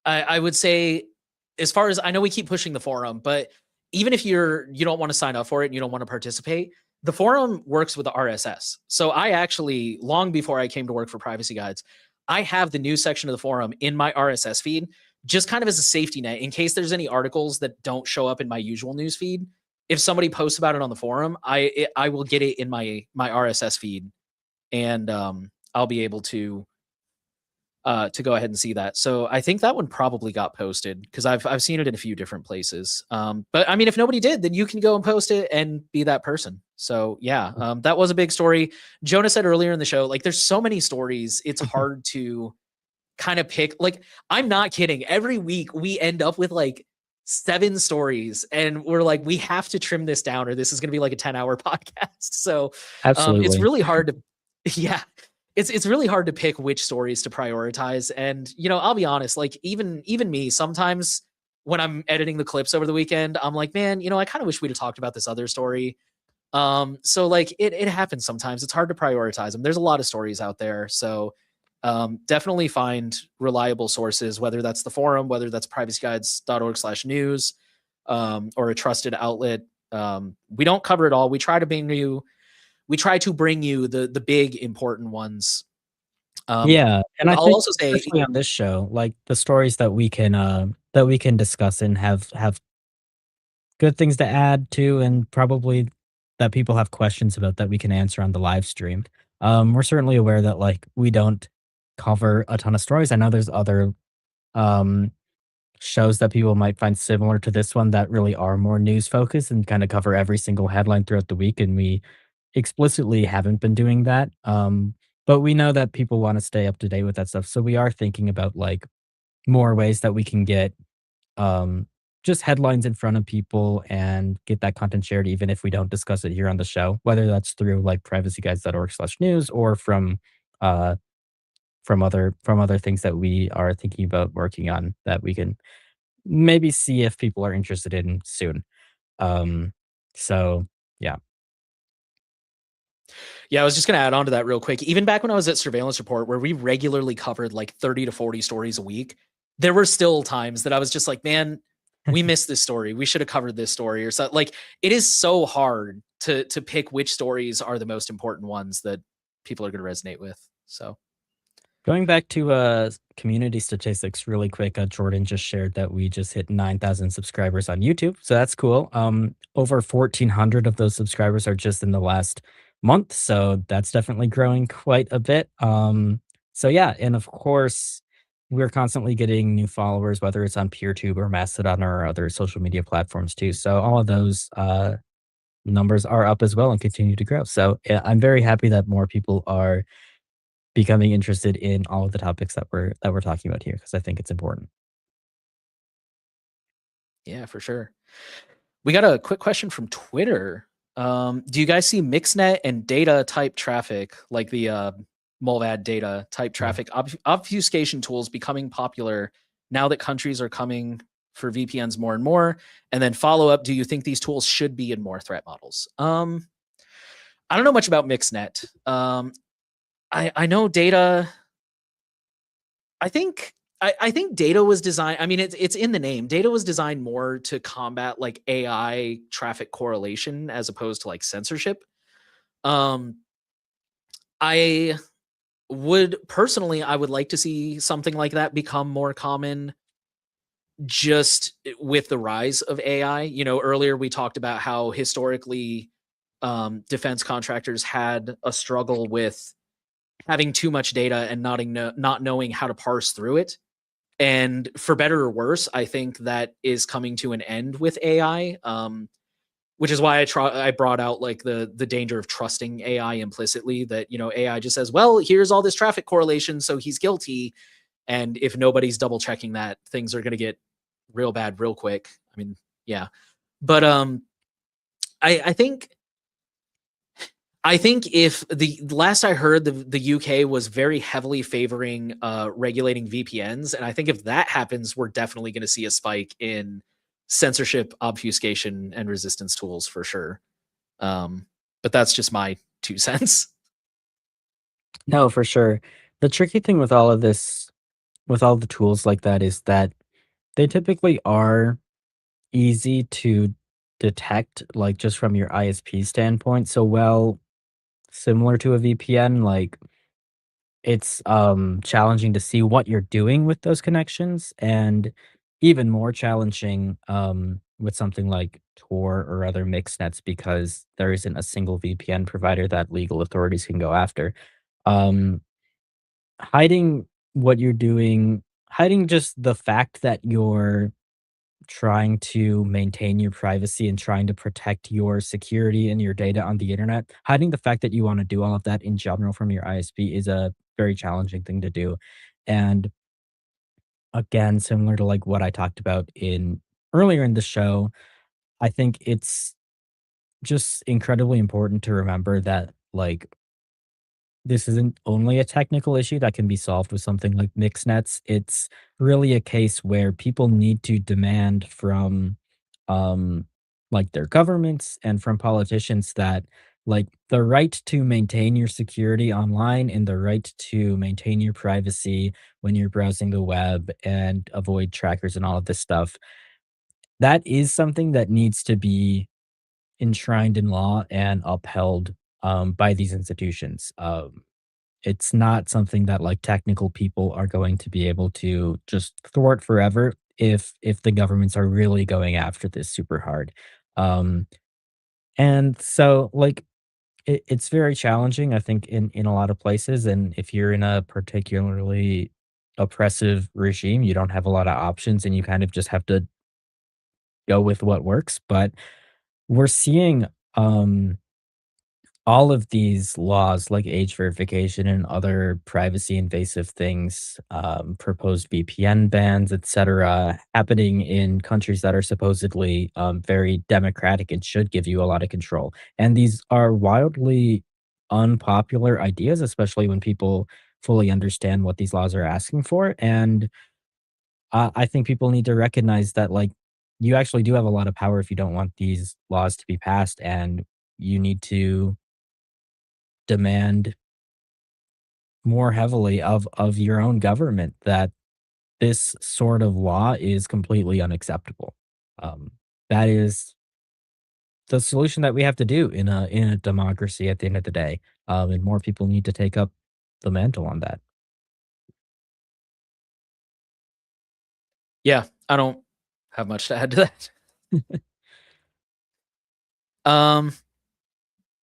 I would say, as far as I know, we keep pushing the forum, but even if you don't want to sign up for it and you don't want to participate, the forum works with the RSS. So I actually, long before I came to work for Privacy Guides, I have the news section of the forum in my RSS feed, just kind of as a safety net in case there's any articles that don't show up in my usual news feed. If somebody posts about it on the forum, I will get it in my RSS feed, and I'll be able to go ahead and see that. So I think that one probably got posted because I've seen it in a few different places. But I mean, if nobody did, then you can go and post it and be that person. So yeah, that was a big story. Jonah said earlier in the show, like there's so many stories, it's hard to kind of pick. Like I'm not kidding. Every week we end up with like 7 stories, and we're like, we have to trim this down, or this is going to be like a 10-hour podcast. So it's Absolutely. really hard to, yeah, it's really hard to pick which stories to prioritize. And I'll be honest, like even me, sometimes when I'm editing the clips over the weekend, I'm like, man, I kind of wish we'd have talked about this other story. So like it happens sometimes. It's hard to prioritize them. There's a lot of stories out there. So definitely find reliable sources, whether that's the forum, whether that's privacyguides.org/news, or a trusted outlet. We don't cover it all. We try to bring you the big important ones. Yeah, and But I I'll think also say, especially on this show, like the stories that we can discuss and have good things to add to, and probably that people have questions about that we can answer on the live stream. We're certainly aware that like we don't cover a ton of stories. I know there's other um shows that people might find similar to this one that really are more news focused and kind of cover every single headline throughout the week, and we explicitly haven't been doing that. But we know that people want to stay up to date with that stuff. So we are thinking about like more ways that we can get um just headlines in front of people and get that content shared even if we don't discuss it here on the show, whether that's through like privacyguides.org/news or uh from other things that we are thinking about working on that we can maybe see if people are interested in soon. Um so yeah. Yeah, I was just going to add on to that real quick. Even back when I was at Surveillance Report, where we regularly covered like 30 to 40 stories a week, there were still times that I was just like, man, we missed this story. We should have covered this story or something. Like, it is so hard to pick which stories are the most important ones that people are going to resonate with. So Going back to community statistics really quick, Jordan just shared that we just hit 9,000 subscribers on YouTube, so that's cool. Over 1,400 of those subscribers are just in the last month, so that's definitely growing quite a bit. So yeah, and of course, we're constantly getting new followers, whether it's on PeerTube or Mastodon or other social media platforms too. So all of those numbers are up as well and continue to grow. So yeah, I'm very happy that more people are becoming interested in all of the topics that we're talking about here because I think it's important. yeah, for sure. We got a quick question from Twitter. Do you guys see mixnet and data type traffic, like the Mulvad data type Yeah. traffic obfuscation tools becoming popular now that countries are coming for VPNs more and more? And then follow up, do you think these tools should be in more threat models? I don't know much about mixnet. I know data. I think I think data was designed. I mean, it's in the name. Data was designed more to combat like AI traffic correlation as opposed to like censorship. Um, I would personally, I would like to see something like that become more common just with the rise of AI. You know, earlier we talked about how historically defense contractors had a struggle with having too much data and not knowing how to parse through it. And for better or worse, I think that is coming to an end with AI. Which is why I brought out like the danger of trusting AI implicitly. That, you know, AI just says, well, here's all this traffic correlation, so he's guilty. And if nobody's double checking that, things are going to get real bad real quick. I mean, yeah, but I think if the last I heard, the UK was very heavily favoring regulating VPNs, and I think if that happens, we're definitely going to see a spike in censorship, obfuscation, and resistance tools for sure. But that's just my 2 cents. No, for sure. The tricky thing with all of this, with all the tools like that, is that they typically are easy to detect, like just from your ISP standpoint. So, well, similar to a VPN, like it's challenging to see what you're doing with those connections, and even more challenging with something like Tor or other mixed nets because there isn't a single VPN provider that legal authorities can go after. Um, hiding what you're doing, hiding just the fact that you're trying to maintain your privacy and trying to protect your security and your data on the internet, hiding the fact that you want to do all of that in general from your ISP is a very challenging thing to do. And again, similar to like what I talked about in earlier in the show, I think it's just incredibly important to remember that like this isn't only a technical issue that can be solved with something like mixed nets. It's really a case where people need to demand from um like their governments and from politicians that like the right to maintain your security online and the right to maintain your privacy when you're browsing the web and avoid trackers and all of this stuff. That is something that needs to be enshrined in law and upheld by these institutions. It's not something that, like, technical people are going to be able to just thwart forever if the governments are really going after this super hard. Um, and so, like, it's very challenging, I think, in a lot of places, and if you're in a particularly oppressive regime, you don't have a lot of options, and you kind of just have to go with what works, but we're seeing, um all of these laws like age verification and other privacy invasive things, proposed VPN bans, etc., happening in countries that are supposedly very democratic and should give you a lot of control. And these are wildly unpopular ideas, especially when people fully understand what these laws are asking for. And I think people need to recognize that, like, you actually do have a lot of power if you don't want these laws to be passed, and you need to demand more heavily of your own government that this sort of law is completely unacceptable. Um, that is the solution that we have to do in a democracy at the end of the day, and more people need to take up the mantle on that. Yeah, I don't have much to add to that. Um,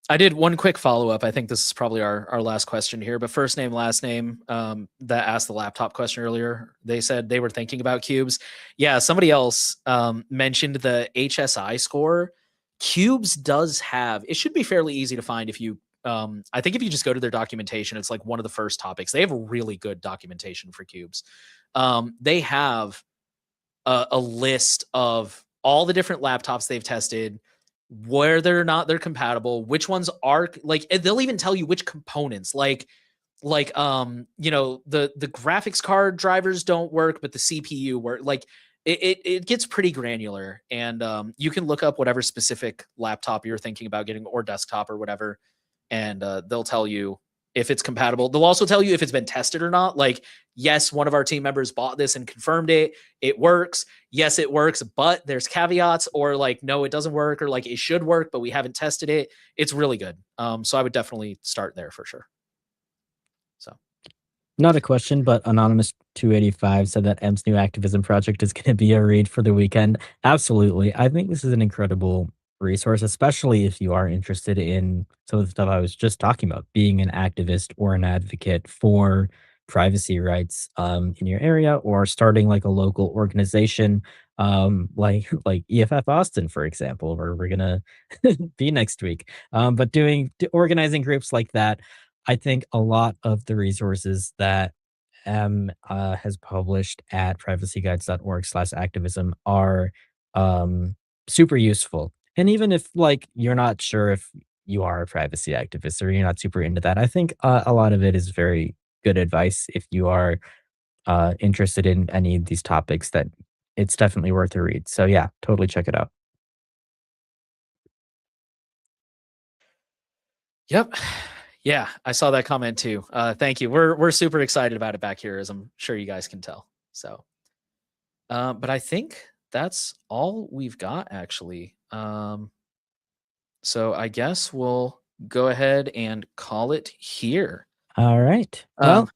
I did one quick follow up. I think this is probably our last question here, but first name, last name, that asked the laptop question earlier. They said they were thinking about cubes. Yeah, somebody else mentioned the HSI score. Cubes does have, it should be fairly easy to find if you, I think if you just go to their documentation, it's like one of the first topics. They have a really good documentation for cubes. They have a list of all the different laptops they've tested, whether or not they're compatible, which ones are like, they'll even tell you which components, the graphics card drivers don't work, but the CPU work. Like it gets pretty granular, and you can look up whatever specific laptop you're thinking about getting, or desktop or whatever, and they'll tell you if it's compatible. They'll also tell you if it's been tested or not. Like, yes, one of our team members bought this and confirmed it. It works. Yes, it works, but there's caveats, or like, no, it doesn't work, or like it should work, but we haven't tested it. It's really good. So I would definitely start there for sure. So Not a question, but Anonymous 285 said that M's new activism project is going to be a read for the weekend. Absolutely. I think this is an incredible resource, especially if you are interested in some of the stuff I was just talking about, being an activist or an advocate for privacy rights in your area, or starting like a local organization like EFF Austin, for example, where we're gonna be next week. But organizing groups like that, I think a lot of the resources that has published at privacyguides.org/activism are super useful. And even if like you're not sure if you are a privacy activist or you're not super into that, I think a lot of it is very good advice if you are interested in any of these topics. That it's definitely worth a read. So yeah, totally check it out. yep. Yeah, I saw that comment too. Thank you. We're super excited about it back here, as I'm sure you guys can tell. So but I think that's all we've got actually. So I guess we'll go ahead and call it here. All right. Um, Well,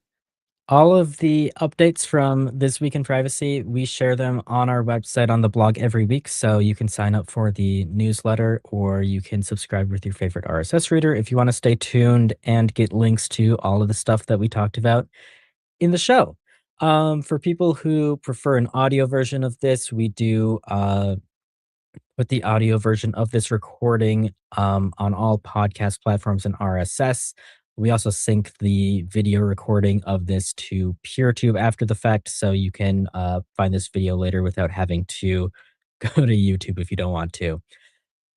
all of the updates from This Week in Privacy, we share them on our website on the blog every week. So you can sign up for the newsletter, or you can subscribe with your favorite RSS reader if you want to stay tuned and get links to all of the stuff that we talked about in the show. For people who prefer an audio version of this, we do put the audio version of this recording on all podcast platforms and RSS. We also sync the video recording of this to PeerTube after the fact, so you can find this video later without having to go to YouTube if you don't want to.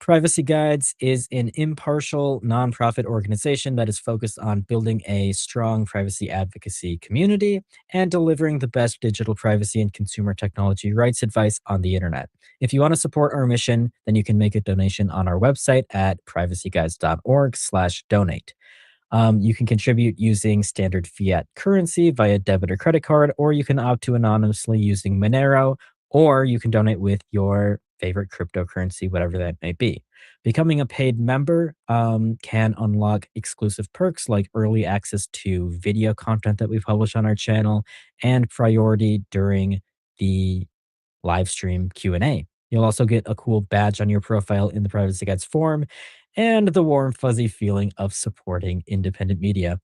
Privacy Guides is an impartial nonprofit organization that is focused on building a strong privacy advocacy community and delivering the best digital privacy and consumer technology rights advice on the internet. If you want to support our mission, then you can make a donation on our website at privacyguides.org/donate. You can contribute using standard fiat currency via debit or credit card, or you can opt to anonymously using Monero, or you can donate with your favorite cryptocurrency, whatever that may be. Becoming a paid member can unlock exclusive perks like early access to video content that we publish on our channel and priority during the live stream Q&A. You'll also get a cool badge on your profile in the Privacy Guides forum and the warm, fuzzy feeling of supporting independent media.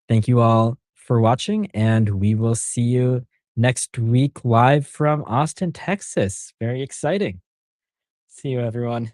Thank you all for watching, and we will see you next week live from Austin, Texas. Very exciting. See you, everyone.